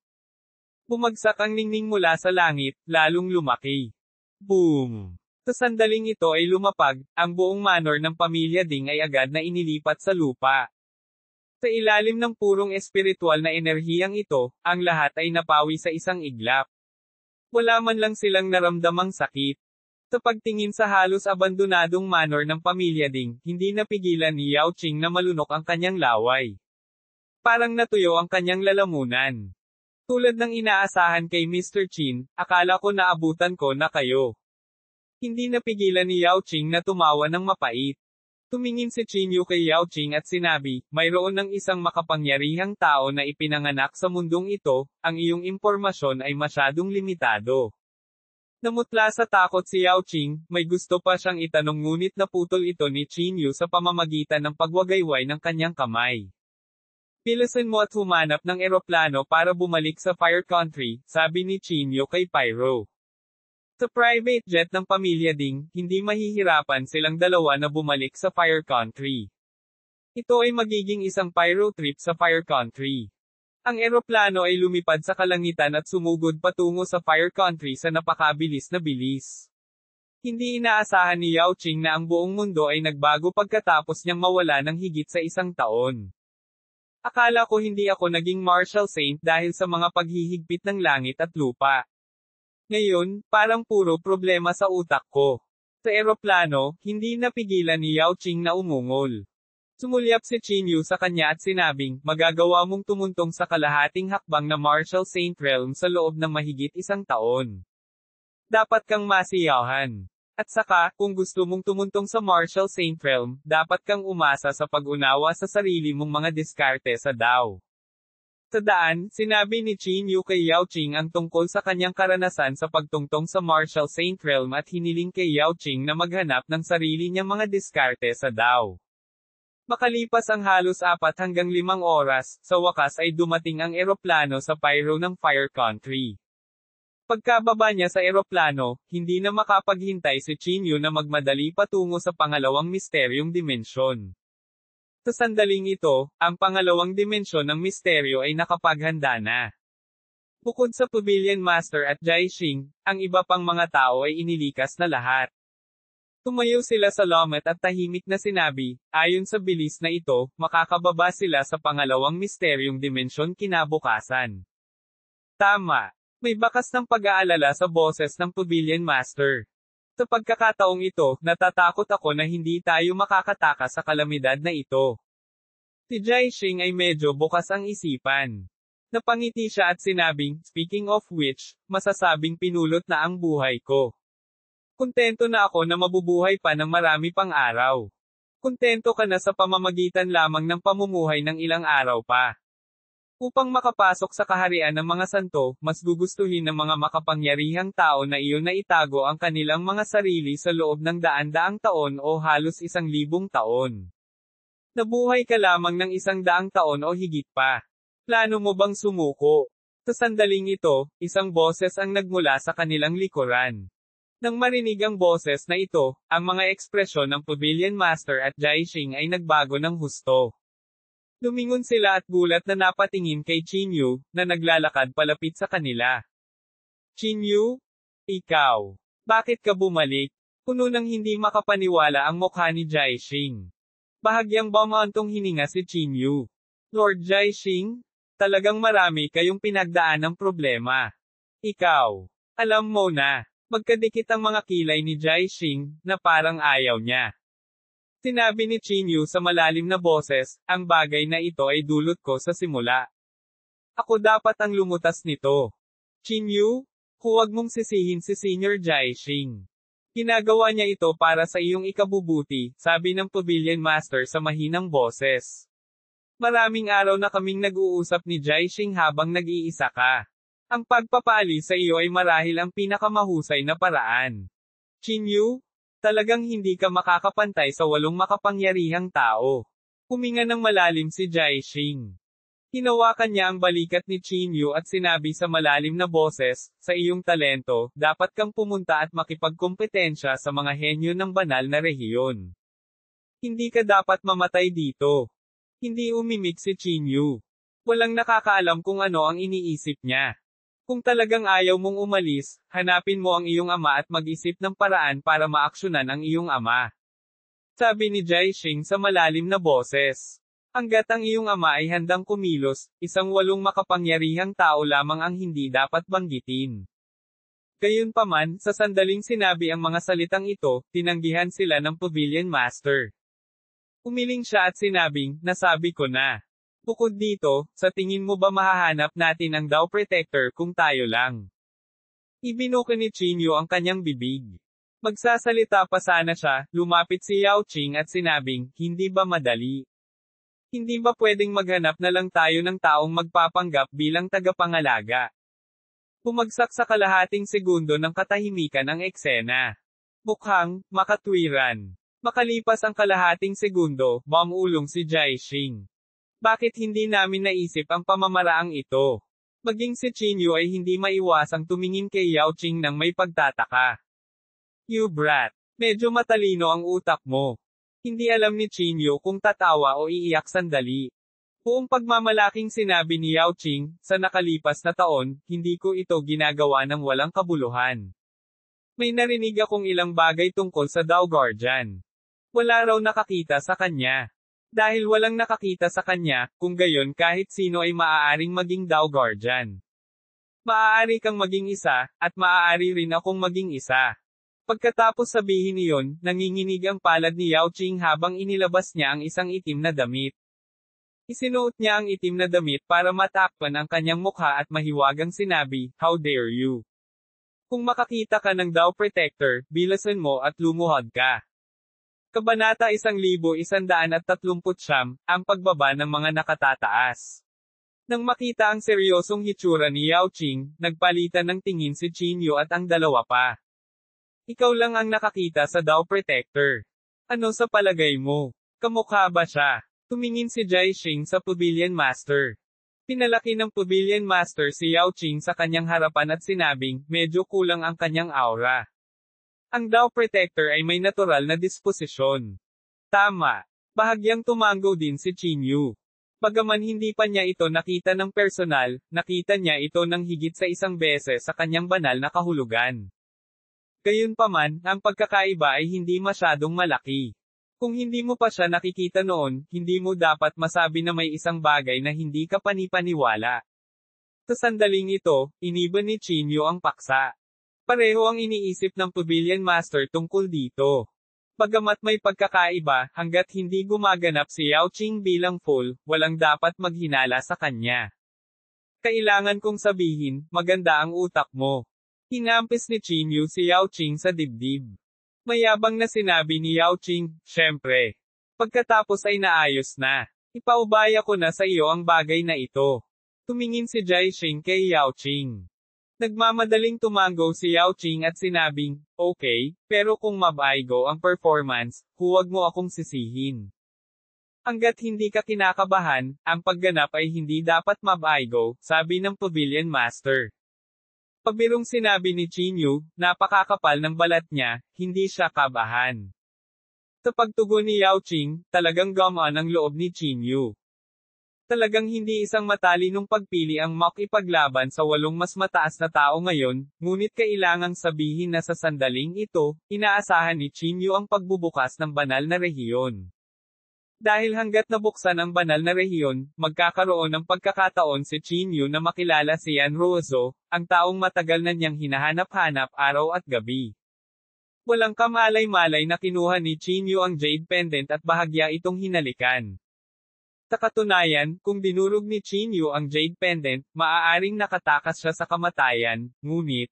Bumagsak ang ningning mula sa langit, lalong lumaki. Boom! Sa sandaling ito ay lumapag, ang buong manor ng pamilya Ding ay agad na inilipat sa lupa. Sa ilalim ng purong espiritual na enerhiyang ito, ang lahat ay napawi sa isang iglap. Wala man lang silang naramdamang sakit. Sa pagtingin sa halos abandonadong manor ng pamilya Ding, hindi napigilan ni Yao Qing na malunok ang kanyang laway. Parang natuyo ang kanyang lalamunan. Tulad ng inaasahan kay Mr. Qin, akala ko naabutan ko na kayo. Hindi napigilan ni Yao Qing na tumawa ng mapait. Tumingin si Qin Yu kay Yao Qing at sinabi, mayroon ng isang makapangyarihang tao na ipinanganak sa mundong ito, ang iyong impormasyon ay masyadong limitado. Namutla sa takot si Yao Qing, may gusto pa siyang itanong ngunit naputol ito ni Qin Yu sa pamamagitan ng pagwagayway ng kanyang kamay. Pilasin mo at humanap ng eroplano para bumalik sa Fire Country, sabi ni Qin Yu kay Pyro. Sa private jet ng pamilya Ding, hindi mahihirapan silang dalawa na bumalik sa Fire Country. Ito ay magiging isang pyro trip sa Fire Country. Ang eroplano ay lumipad sa kalangitan at sumugod patungo sa Fire Country sa napakabilis na bilis. Hindi inaasahan ni Yao Qing na ang buong mundo ay nagbago pagkatapos niyang mawala ng higit sa 1 taon. Akala ko hindi ako naging martial saint dahil sa mga paghihigpit ng langit at lupa. Ngayon, parang puro problema sa utak ko. Sa eroplano, hindi napigilan ni Yao Qing na umungol. Sumulyap si Qin Yu sa kanya at sinabing, magagawa mong tumuntong sa kalahating hakbang na Martial Saint Realm sa loob ng mahigit 1 taon. Dapat kang masiyahan. At saka, kung gusto mong tumuntong sa Martial Saint Realm, dapat kang umasa sa pag-unawa sa sarili mong mga diskarte sa Dao. Sa daan, sinabi ni Qin Yu kay Yao Qing ang tungkol sa kanyang karanasan sa pagtungtong sa Martial Saint Realm at hiniling kay Yao Qing na maghanap ng sarili niyang mga diskarte sa Dao. Makalipas ang halos 4 hanggang 5 oras, sa wakas ay dumating ang eroplano sa Pyro ng Fire Country. Pagkababa niya sa eroplano, hindi na makapaghintay si Qin Yu na magmadali patungo sa pangalawang misteryong dimensyon. Sa sandaling ito, ang pangalawang dimensyon ng misteryo ay nakapaghanda na. Bukod sa Pavilion Master at Jai Xing, ang iba pang mga tao ay inilikas na lahat. Tumayo sila sa lomet at tahimik na sinabi, ayon sa bilis na ito, makakababa sila sa pangalawang misteryong dimensyon kinabukasan. Tama. May bakas ng pag-aalala sa boses ng Pavilion Master. Sa pagkakataong ito, natatakot ako na hindi tayo makakatakas sa kalamidad na ito. Si Jai Xing ay medyo bukas ang isipan. Napangiti siya at sinabing, speaking of which, masasabing pinulot na ang buhay ko. Kontento na ako na mabubuhay pa ng marami pang araw. Kontento ka na sa pamamagitan lamang ng pamumuhay ng ilang araw pa. Upang makapasok sa kaharian ng mga santo, mas gugustuhin ng mga makapangyarihang tao na iyon na itago ang kanilang mga sarili sa loob ng daan-daang taon o halos 1,000 taon. Nabuhay ka lamang ng 100 taon o higit pa. Plano mo bang sumuko? Sa sandaling ito, isang boses ang nagmula sa kanilang likuran. Nang marinig ang boses na ito, ang mga ekspresyon ng Pavilion Master at Jai Xing ay nagbago ng husto. Lumingon sila at gulat na napatingin kay Qin Yu, na naglalakad palapit sa kanila. Qin Yu? Ikaw? Bakit ka bumalik? Puno ng hindi makapaniwala ang mukha ni Jai Xing. Bahagyang bumantong hininga si Qin Yu. Lord Jai Xing? Talagang marami kayong pinagdaan ng problema. Ikaw? Alam mo na. Magkadikit ang mga kilay ni Jai Xing, na parang ayaw niya. Sinabi ni Qin Yu sa malalim na boses, ang bagay na ito ay dulot ko sa simula. Ako dapat ang lumutas nito. Qin Yu, huwag mong sisihin si Senior Jai Xing. Ginagawa niya ito para sa iyong ikabubuti, sabi ng Pavilion Master sa mahinang boses. Maraming araw na kaming nag-uusap ni Jai Xing habang nag-iisa ka. Ang pagpapali sa iyo ay marahil ang pinakamahusay na paraan. Qin Yu, talagang hindi ka makakapantay sa 8 makapangyarihang tao. Huminga ng malalim si Jai Xing. Hinawakan niya ang balikat ni Qin Yu at sinabi sa malalim na boses, sa iyong talento, dapat kang pumunta at makipagkompetensya sa mga henyo ng banal na rehiyon. Hindi ka dapat mamatay dito. Hindi umimik si Qin Yu. Walang nakakaalam kung ano ang iniisip niya. Kung talagang ayaw mong umalis, hanapin mo ang iyong ama at mag-isip ng paraan para maaksyonan ang iyong ama. Sabi ni Jai Xing sa malalim na boses. Hanggat ang iyong ama ay handang kumilos, isang 8 makapangyarihang tao lamang ang hindi dapat banggitin. Gayunpaman, sa sandaling sinabi ang mga salitang ito, tinanggihan sila ng Pavilion Master. Umiling siya at sinabing, nasabi ko na. Bukod dito, sa tingin mo ba mahahanap natin ang Dao Protector kung tayo lang? Ibinuka ni Qin Yu ang kanyang bibig. Magsasalita pa sana siya, lumapit si Yao Qing at sinabing, hindi ba madali? Hindi ba pwedeng maghanap na lang tayo ng taong magpapanggap bilang tagapangalaga? Bumagsak sa kalahating segundo ng katahimikan ang eksena. Mukhang makatwiran. Makalipas ang kalahating segundo, mamulong si Jaixing. Bakit hindi namin naisip ang pamamaraang ito? Maging si Qingyu ay hindi maiwasang tumingin kay Yao Qing ng may pagtataka. You brat. Medyo matalino ang utak mo. Hindi alam ni Qingyu kung tatawa o iiyak sandali. Buong pagmamalaking sinabi ni Yao Qing, sa nakalipas na taon, hindi ko ito ginagawa ng walang kabuluhan. May narinig akong ilang bagay tungkol sa Dao Guardian. Wala raw nakakita sa kanya. Dahil walang nakakita sa kanya, kung gayon kahit sino ay maaaring maging Dao Guardian. Maaari kang maging isa, at maaari rin akong maging isa. Pagkatapos sabihin niyon, nanginginig ang palad ni Yao Qing habang inilabas niya ang isang itim na damit. Isinuot niya ang itim na damit para matakpan ang kanyang mukha at mahiwagang sinabi, "How dare you? Kung makakita ka ng Dao Protector, bilasan mo at lumuhod ka." Kabanata 1139, ang pagbaba ng mga nakatataas. Nang makita ang seryosong hitsura ni Yao Qing, nagpalitan ng tingin si Qingyu at ang dalawa pa. Ikaw lang ang nakakita sa Dao Protector. Ano sa palagay mo? Kamukha ba siya? Tumingin si Jaixing sa Pavilion Master. Pinalaki ng Pavilion Master si Yao Qing sa kanyang harapan at sinabing, medyo kulang ang kanyang aura. Ang Dao Protector ay may natural na disposisyon. Tama. Bahagyang tumango din si Qingyu. Bagaman hindi pa niya ito nakita ng personal, nakita niya ito ng higit sa isang beses sa kanyang banal na kahulugan. Gayunpaman, ang pagkakaiba ay hindi masyadong malaki. Kung hindi mo pa siya nakikita noon, hindi mo dapat masabi na may isang bagay na hindi ka panipaniwala. Sa sandaling ito, iniban ni Qingyu ang paksa. Pareho ang iniisip ng Pavilion Master tungkol dito. Bagamat may pagkakaiba, hanggat hindi gumaganap si Yao Qing bilang full, walang dapat maghinala sa kanya. Kailangan kong sabihin, maganda ang utak mo. Hinampis ni Qingyu si Yao Qing sa dibdib. Mayabang na sinabi ni Yao Qing, syempre. Pagkatapos ay naayos na. Ipaubaya ko na sa iyo ang bagay na ito. Tumingin si Jaixing kay Yao Qing. Nagmamadaling tumango si Yao Qing at sinabing, okay, pero kung mabaygo ang performance, huwag mo akong sisihin. Hanggat hindi ka kinakabahan, ang pagganap ay hindi dapat mabaygo, sabi ng Pavilion Master. Pabirong sinabi ni Qingyu, napakakapal ng balat niya, hindi siya kabahan. Sa pagtugon ni Yao Qing, talagang gumaan ang loob ni Qingyu. Talagang hindi isang matalinong pagpili ang makipaglaban sa 8 mas mataas na tao ngayon, ngunit kailangang sabihin na sa sandaling ito, inaasahan ni Qingyu ang pagbubukas ng banal na rehiyon. Dahil hanggat nabuksan ang banal na rehiyon, magkakaroon ng pagkakataon si Qingyu na makilala si Yan Ruozo, ang taong matagal na niyang hinahanap-hanap araw at gabi. Walang kamalay-malay na kinuha ni Qingyu ang Jade Pendant at bahagya itong hinalikan. Sa katunayan, kung dinurog ni Qingyu ang Jade Pendant, maaaring nakatakas siya sa kamatayan, ngunit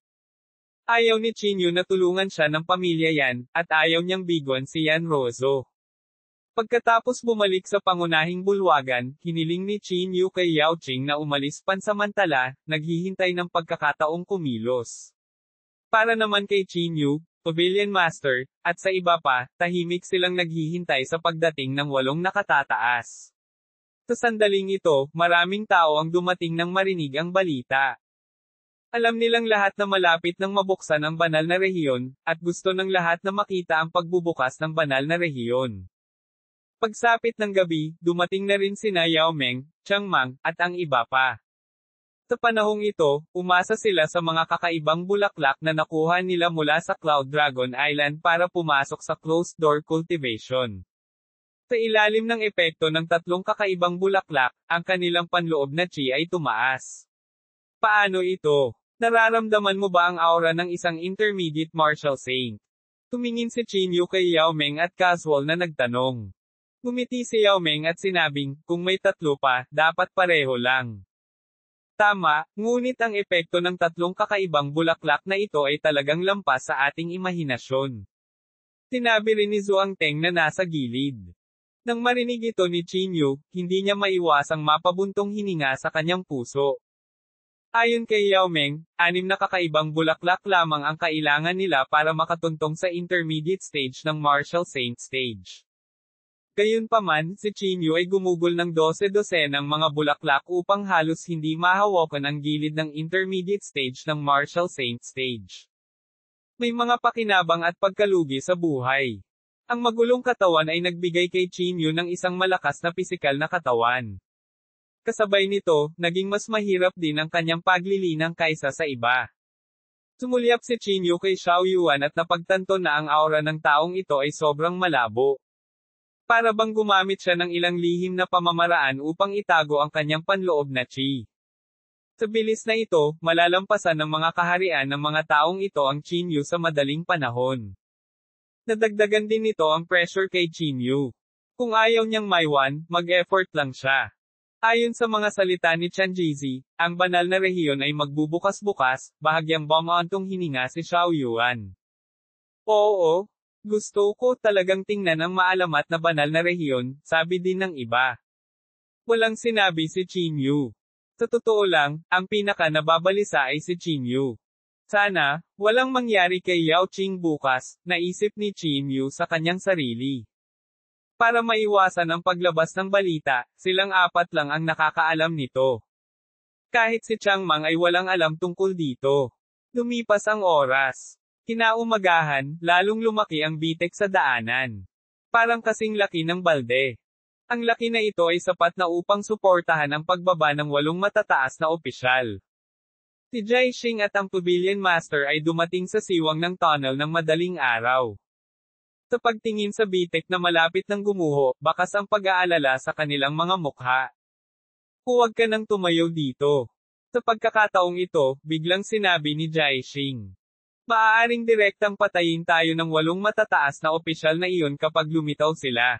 ayaw ni Qingyu na tulungan siya ng pamilya Yan, at ayaw niyang bigwan si Yan Ruozo. Pagkatapos bumalik sa pangunahing bulwagan, hiniling ni Qingyu kay Yao Qing na umalis pansamantala, naghihintay ng pagkakataong kumilos. Para naman kay Qingyu, Pavilion Master, at sa iba pa, tahimik silang naghihintay sa pagdating ng 8 nakatataas. Sa sandaling ito, maraming tao ang dumating nang marinig ang balita. Alam nilang lahat na malapit nang mabuksan ang banal na rehiyon, at gusto ng lahat na makita ang pagbubukas ng banal na rehiyon. Pagsapit ng gabi, dumating na rin sina Yao Meng, Chang Mang, at ang iba pa. Sa panahong ito, umasa sila sa mga kakaibang bulaklak na nakuha nila mula sa Cloud Dragon Island para pumasok sa closed-door cultivation. Sa ilalim ng epekto ng 3 kakaibang bulaklak, ang kanilang panloob na chi ay tumaas. Paano ito? Nararamdaman mo ba ang aura ng isang intermediate martial saint? Tumingin si Qingyu kay Yao Meng at casual na nagtanong. Ngumiti si Yao Meng at sinabing, kung may 3 pa, dapat pareho lang. Tama, ngunit ang epekto ng 3 kakaibang bulaklak na ito ay talagang lampas sa ating imahinasyon. Sinabi rin ni Zhuang Teng na nasa gilid. Nang marinig ito ni Qingyu, hindi niya maiwasang mapabuntong hininga sa kanyang puso. Ayon kay Yao Meng, 6 na kakaibang bulaklak lamang ang kailangan nila para makatuntong sa intermediate stage ng Marshall Saint stage. Gayunpaman, si Qin Yu ay gumugol ng 12-dosenang mga bulaklak upang halos hindi mahawakan ang gilid ng intermediate stage ng Marshall Saint stage. May mga pakinabang at pagkalugi sa buhay. Ang magulong katawan ay nagbigay kay Qin Yu ng isang malakas na pisikal na katawan. Kasabay nito, naging mas mahirap din ang kanyang paglilinang kaysa sa iba. Sumulyap si Qin Yu kay Xiao Yuan at napagtanto na ang aura ng taong ito ay sobrang malabo. Para bang gumamit siya ng ilang lihim na pamamaraan upang itago ang kanyang panloob na qi. Sa bilis na ito, malalampasan ng mga kaharian ng mga taong ito ang Qin Yu sa madaling panahon. Nadagdagan din nito ang pressure kay Qin Yu. Kung ayaw niyang maiwan, mag-effort lang siya. Ayon sa mga salita ni Chen Jizi, ang banal na rehiyon ay magbubukas-bukas, bahagyang bumantong hininga si Xiao Yuan. Oo, gusto ko talagang tingnan ang maalamat na banal na rehiyon, sabi din ng iba. Walang sinabi si Qin Yu. Sa totoo lang, ang pinaka nababalisa ay si Qin Yu. Sana, walang mangyari kay Yao Qing bukas, naisip ni Qin Yu sa kanyang sarili. Para maiwasan ang paglabas ng balita, silang 4 lang ang nakakaalam nito. Kahit si Chang Mang ay walang alam tungkol dito. Lumipas ang oras. Kinaumagahan, lalong lumaki ang bitek sa daanan. Parang kasing laki ng balde. Ang laki na ito ay sapat na upang suportahan ang pagbaba ng 8 matataas na opisyal. Si Jai Xing at ang Pavilion Master ay dumating sa siwang ng tunnel ng madaling araw. Sa pagtingin sa bitek na malapit ng gumuho, bakas ang pag-aalala sa kanilang mga mukha. Huwag ka nang tumayo dito. Sa pagkakataong ito, biglang sinabi ni Jai Xing. Maaaring direktang patayin tayo ng 8 matataas na opisyal na iyon kapag lumitaw sila.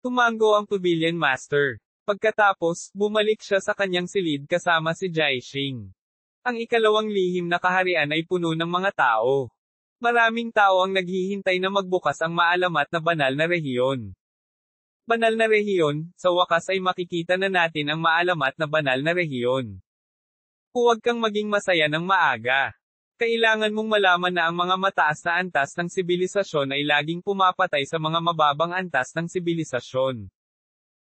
Tumango ang Pavilion Master. Pagkatapos, bumalik siya sa kanyang silid kasama si Jai Xing. Ang ikalawang lihim na kaharian ay puno ng mga tao. Maraming tao ang naghihintay na magbukas ang maalamat na banal na rehiyon. Banal na rehiyon, sa wakas ay makikita na natin ang maalamat na banal na rehiyon. Huwag kang maging masaya ng maaga. Kailangan mong malaman na ang mga mataas na antas ng sibilisasyon ay laging pumapatay sa mga mababang antas ng sibilisasyon.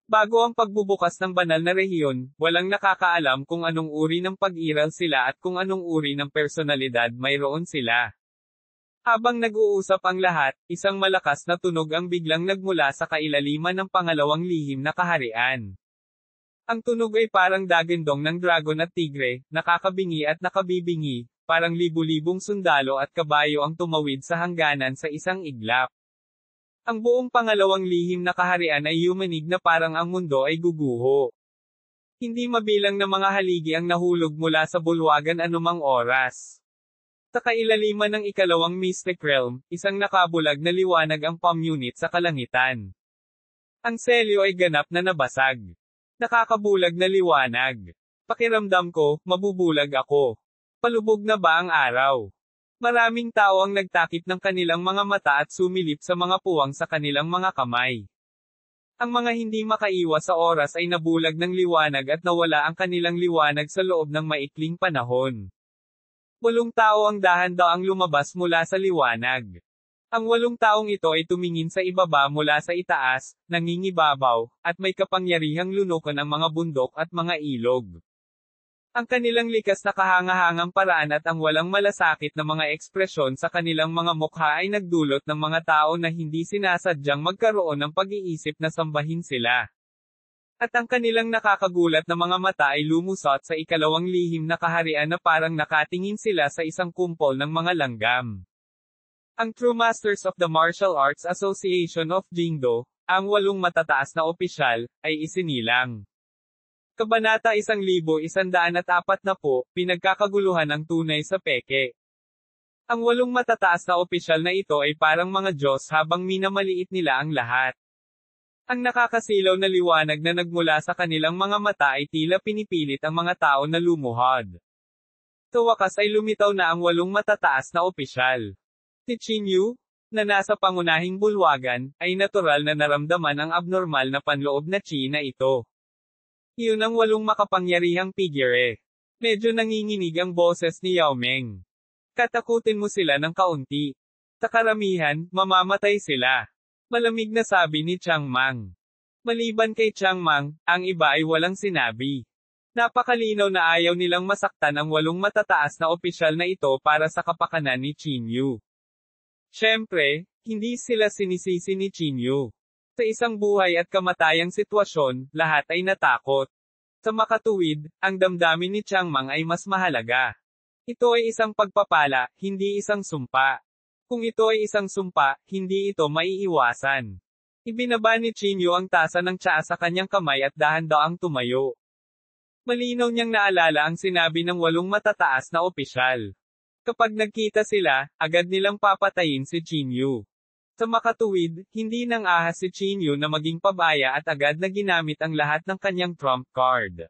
Bago ang pagbubukas ng banal na rehiyon, walang nakakaalam kung anong uri ng pag-iral sila at kung anong uri ng personalidad mayroon sila. Habang nag-uusap ang lahat, isang malakas na tunog ang biglang nagmula sa kailaliman ng pangalawang lihim na kaharian. Ang tunog ay parang dagandong ng dragon at tigre, nakakabingi at nakabibingi, parang libu-libong sundalo at kabayo ang tumawid sa hangganan sa isang iglap. Ang buong pangalawang lihim na kaharian ay yumanig na parang ang mundo ay guguho. Hindi mabilang na mga haligi ang nahulog mula sa bulwagan anumang oras. Sa kailaliman ng ikalawang Mystic Realm, isang nakabulag na liwanag ang pamunit sa kalangitan. Ang selyo ay ganap na nabasag. Nakakabulag na liwanag. Pakiramdam ko, mabubulag ako. Palubog na ba ang araw? Maraming tao ang nagtakip ng kanilang mga mata at sumilip sa mga puwang sa kanilang mga kamay. Ang mga hindi makaiwas sa oras ay nabulag ng liwanag at nawala ang kanilang liwanag sa loob ng maikling panahon. 8 tao ang dahan-daang lumabas mula sa liwanag. Ang 8 taong ito ay tumingin sa ibaba mula sa itaas, nangingibabaw, at may kapangyarihang lunukan ang mga bundok at mga ilog. Ang kanilang likas na kahangahangang paraan at ang walang malasakit na mga ekspresyon sa kanilang mga mukha ay nagdulot ng mga tao na hindi sinasadyang magkaroon ng pag-iisip na sambahin sila. At ang kanilang nakakagulat na mga mata ay lumusot sa ikalawang lihim na kaharian na parang nakatingin sila sa isang kumpol ng mga langgam. Ang True Masters of the Martial Arts Association of Jingdo, ang 8 matataas na opisyal, ay isinilang. Kabanata 1140, pinagkakaguluhan ang tunay sa peke. Ang 8 matataas na opisyal na ito ay parang mga Diyos habang minamaliit nila ang lahat. Ang nakakasilaw na liwanag na nagmula sa kanilang mga mata ay tila pinipilit ang mga tao na lumuhod. Sa wakas ay lumitaw na ang 8 matataas na opisyal. Si Qin Yu, na nasa pangunahing bulwagan, ay natural na naramdaman ang abnormal na panloob na qi na ito. Iyon ang 8 makapangyarihang figure. Medyo nanginginig ang boses ni Yao Meng. Katakutin mo sila ng kaunti. Sa karamihan, mamamatay sila. Malamig na sabi ni Chang Mang. Maliban kay Chang Mang, ang iba ay walang sinabi. Napakalinaw na ayaw nilang masaktan ang 8 matataas na opisyal na ito para sa kapakanan ni Qin Yu. Siyempre, hindi sila sinisisi ni Qin Yu. Sa isang buhay at kamatayang sitwasyon, lahat ay natakot. Sa makatuwid, ang damdamin ni Chang Mang ay mas mahalaga. Ito ay isang pagpapala, hindi isang sumpa. Kung ito ay isang sumpa, hindi ito maiiwasan. Ibinaba ni Qin Yu ang tasa ng tsaa sa kanyang kamay at dahan-daang tumayo. Malinaw niyang naalala ang sinabi ng 8 matataas na opisyal. Kapag nagkita sila, agad nilang papatayin si Qin Yu. Sa makatuwid, hindi nang ahas si Qin Yu na maging pabaya at agad na ginamit ang lahat ng kanyang trump card.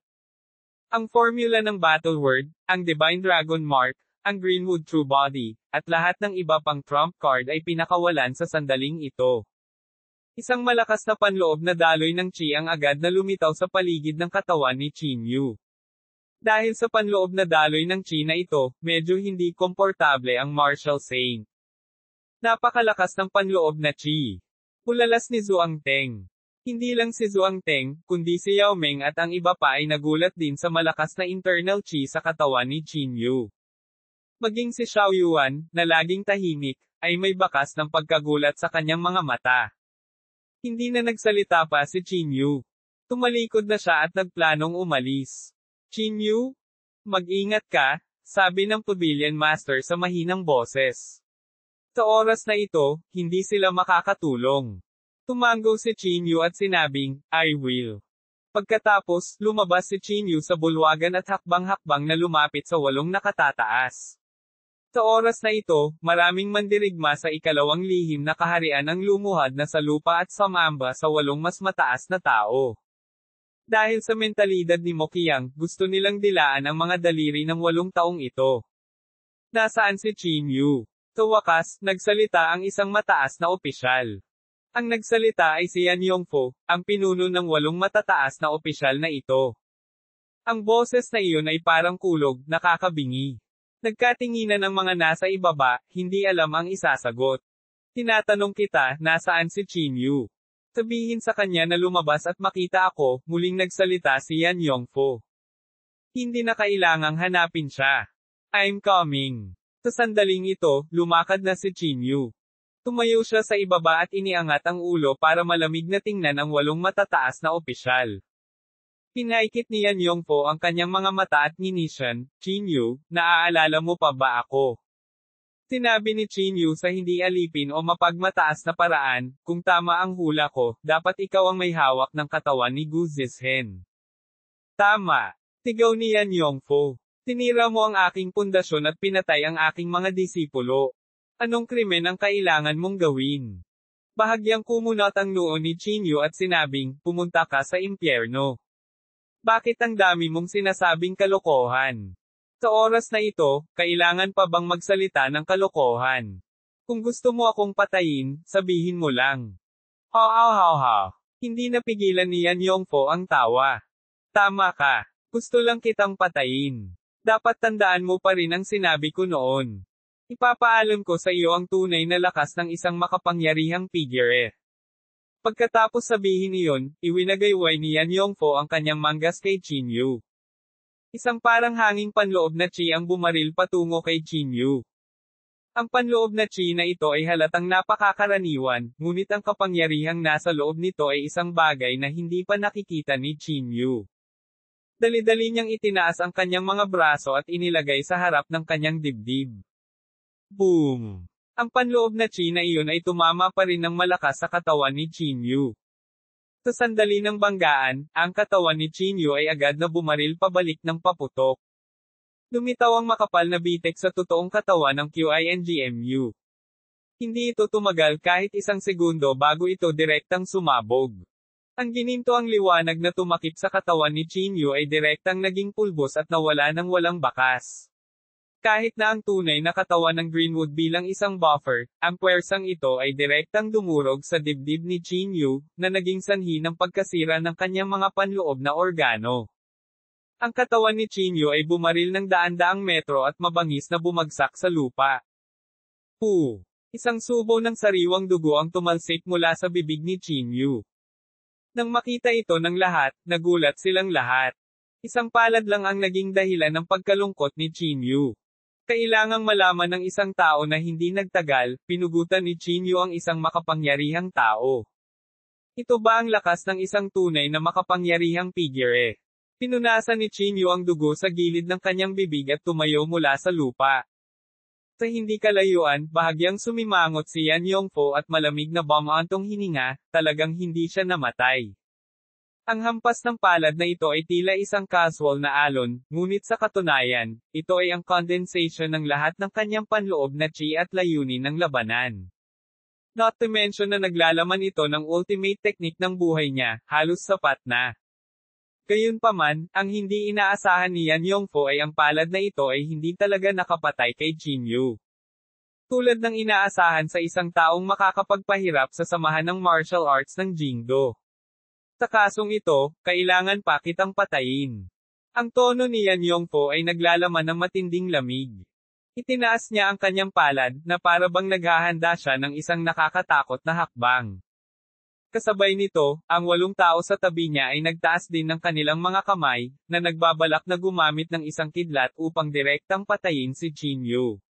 Ang formula ng battle word, ang Divine Dragon Mark, ang Greenwood True Body, at lahat ng iba pang trump card ay pinakawalan sa sandaling ito. Isang malakas na panloob na daloy ng Qi ang agad na lumitaw sa paligid ng katawan ni Qin Yu. Dahil sa panloob na daloy ng Qi na ito, medyo hindi komportable ang Martial Saint. Napakalakas ng panloob na Qi. Ulalas ni Zhuang Teng. Hindi lang si Zhuang Teng, kundi si Yao Meng at ang iba pa ay nagulat din sa malakas na internal Qi sa katawan ni Qin Yu. Maging si Xiao Yuan, na laging tahimik, ay may bakas ng pagkagulat sa kanyang mga mata. Hindi na nagsalita pa si Qin Yu. Tumalikod na siya at nagplanong umalis. Qin Yu? Mag-ingat ka, sabi ng Pavilion Master sa mahinang boses. Sa oras na ito, hindi sila makakatulong. Tumango si Qin Yu at sinabing, I will. Pagkatapos, lumabas si Qin Yu sa bulwagan at hakbang-hakbang na lumapit sa 8 nakatataas. Sa oras na ito, maraming mandirigma sa ikalawang lihim na kaharian ang lumuhad na sa lupa at sumamba sa 8 mas mataas na tao. Dahil sa mentalidad ni Mo Qiang, gusto nilang dilaan ang mga daliri ng 8 taong ito. Nasaan si Qin Yu? Sa wakas, nagsalita ang isang mataas na opisyal. Ang nagsalita ay si Yan Yongfo, ang pinuno ng 8 matataas na opisyal na ito. Ang boses na iyon ay parang kulog, nakakabingi. Nagkatinginan ang mga nasa ibaba, hindi alam ang isasagot. Tinatanong kita, nasaan si Qin Yu? Sabihin sa kanya na lumabas at makita ako, muling nagsalita si Yan Yongfo. Hindi na kailangang hanapin siya. I'm coming. Sa sandaling ito, lumakad na si Qin Yu. Tumayo siya sa ibaba at iniangat ang ulo para malamig na tingnan ang 8 matataas na opisyal. Pinaikit ni Yan Yongfo ang kanyang mga mata at nginisyan, Qin Yu, naaalala mo pa ba ako? Sinabi ni Qin Yu sa hindi alipin o mapagmataas na paraan, kung tama ang hula ko, dapat ikaw ang may hawak ng katawan ni Gu Zizhen. Tama. Sigaw ni Yan Yongfo. Tinira mo ang aking pundasyon at pinatay ang aking mga disipulo. Anong krimen ang kailangan mong gawin? Bahagyang kumunat ang noo ni Qin Yu at sinabing, pumunta ka sa impyerno. Bakit ang dami mong sinasabing kalokohan? Sa oras na ito, kailangan pa bang magsalita ng kalokohan? Kung gusto mo akong patayin, sabihin mo lang. Ha. Hindi napigilan ni Yan Yongfo ang tawa. Tama ka. Gusto lang kitang patayin. Dapat tandaan mo pa rin ang sinabi ko noon. Ipapaalam ko sa iyo ang tunay na lakas ng isang makapangyarihang figure. Pagkatapos sabihin iyon, iwinagayway ni Yan Yongfo ang kanyang manggas kay Qin Yu. Isang parang hanging panloob na Qi ang bumaril patungo kay Qin Yu. Ang panloob na Qi na ito ay halatang napakakaraniwan, ngunit ang kapangyarihang nasa loob nito ay isang bagay na hindi pa nakikita ni Qin Yu. Dali-dali niyang itinaas ang kanyang mga braso at inilagay sa harap ng kanyang dibdib. Boom! Ang panloob na Qi na iyon ay tumama pa rin ng malakas sa katawan ni Qin Yu. Sa sandali ng banggaan, ang katawan ni Qin Yu ay agad na bumaril pabalik ng paputok. Lumitaw ang makapal na bitek sa totoong katawan ng QINGMU. Hindi ito tumagal kahit 1 segundo bago ito direktang sumabog. Ang gininto ang liwanag na tumakip sa katawan ni Qin Yu ay direktang naging pulbos at nawala ng walang bakas. Kahit na ang tunay na katawan ng Greenwood bilang isang buffer, ang puwersang ito ay direktang dumurog sa dibdib ni Qin Yu, na naging sanhi ng pagkasira ng kanyang mga panloob na organo. Ang katawan ni Chinyu ay bumaril ng daan-daang metro at mabangis na bumagsak sa lupa. Poo! Isang subo ng sariwang dugo ang tumalsik mula sa bibig ni Chinyu. Nang makita ito ng lahat, nagulat silang lahat. Isang palad lang ang naging dahilan ng pagkalungkot ni Chinyu. Kailangang malaman ng isang tao na hindi nagtagal, pinugutan ni Chinyu ang isang makapangyarihang tao. Ito ba ang lakas ng isang tunay na makapangyarihang figure? Pinunasan ni Chinyu ang dugo sa gilid ng kanyang bibig at tumayo mula sa lupa. Sa hindi kalayuan, bahagyang sumimangot si Yan Yongfo at malamig na bumantong hininga, talagang hindi siya namatay. Ang hampas ng palad na ito ay tila isang casual na alon, ngunit sa katunayan, ito ay ang condensation ng lahat ng kanyang panloob na chi at layunin ng labanan. Not to mention na naglalaman ito ng ultimate technique ng buhay niya, halos sapat na. Gayunpaman, ang hindi inaasahan ni Yan Yongfo ay ang palad na ito ay hindi talaga nakapatay kay Chinyu. Tulad ng inaasahan sa isang taong makakapagpahirap sa samahan ng martial arts ng Jingdo. Sa kasong ito, kailangan pa kitang patayin. Ang tono ni Yan Yongfo ay naglalaman ng matinding lamig. Itinaas niya ang kanyang palad, na para bang naghahanda siya ng isang nakakatakot na hakbang. Kasabay nito, ang 8 tao sa tabi niya ay nagtaas din ng kanilang mga kamay, na nagbabalak na gumamit ng isang kidlat upang direktang patayin si Chinyu.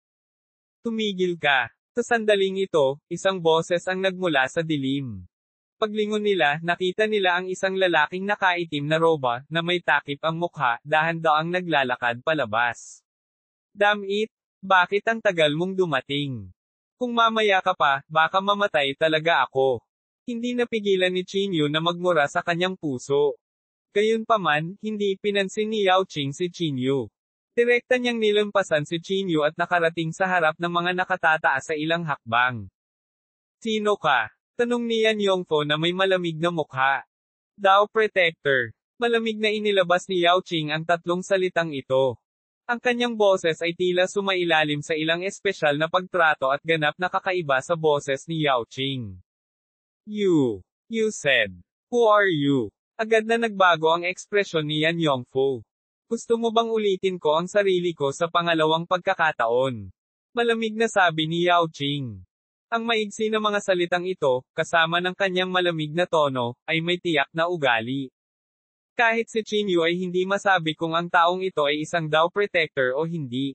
Tumigil ka. Sa sandaling ito, isang boses ang nagmula sa dilim. Paglingon nila, nakita nila ang isang lalaking nakaitim na roba, na may takip ang mukha, dahan-daang naglalakad palabas. Damn it! Bakit ang tagal mong dumating? Kung mamaya ka pa, baka mamatay talaga ako. Hindi napigilan ni Chinyu na magmura sa kanyang puso. Gayunpaman, hindi pinansin ni Yao Qing si Chinyu. Direkta niyang nilampasan si Chinyu at nakarating sa harap ng mga nakatataas sa ilang hakbang. Sino ka? Tanong ni Yan Yongfo na may malamig na mukha. Dao Protector. Malamig na inilabas ni Yao Qing ang 3 salitang ito. Ang kanyang boses ay tila sumailalim sa ilang espesyal na pagtrato at ganap na kakaiba sa boses ni Yao Qing. You said. Who are you? Agad na nagbago ang ekspresyon ni Yan Yongfo. Gusto mo bang ulitin ko ang sarili ko sa pangalawang pagkakataon? Malamig na sabi ni Yao Qing. Ang maigsi na mga salitang ito, kasama ng kanyang malamig na tono, ay may tiyak na ugali. Kahit si Chinyu ay hindi masabi kung ang taong ito ay isang Dao Protector o hindi.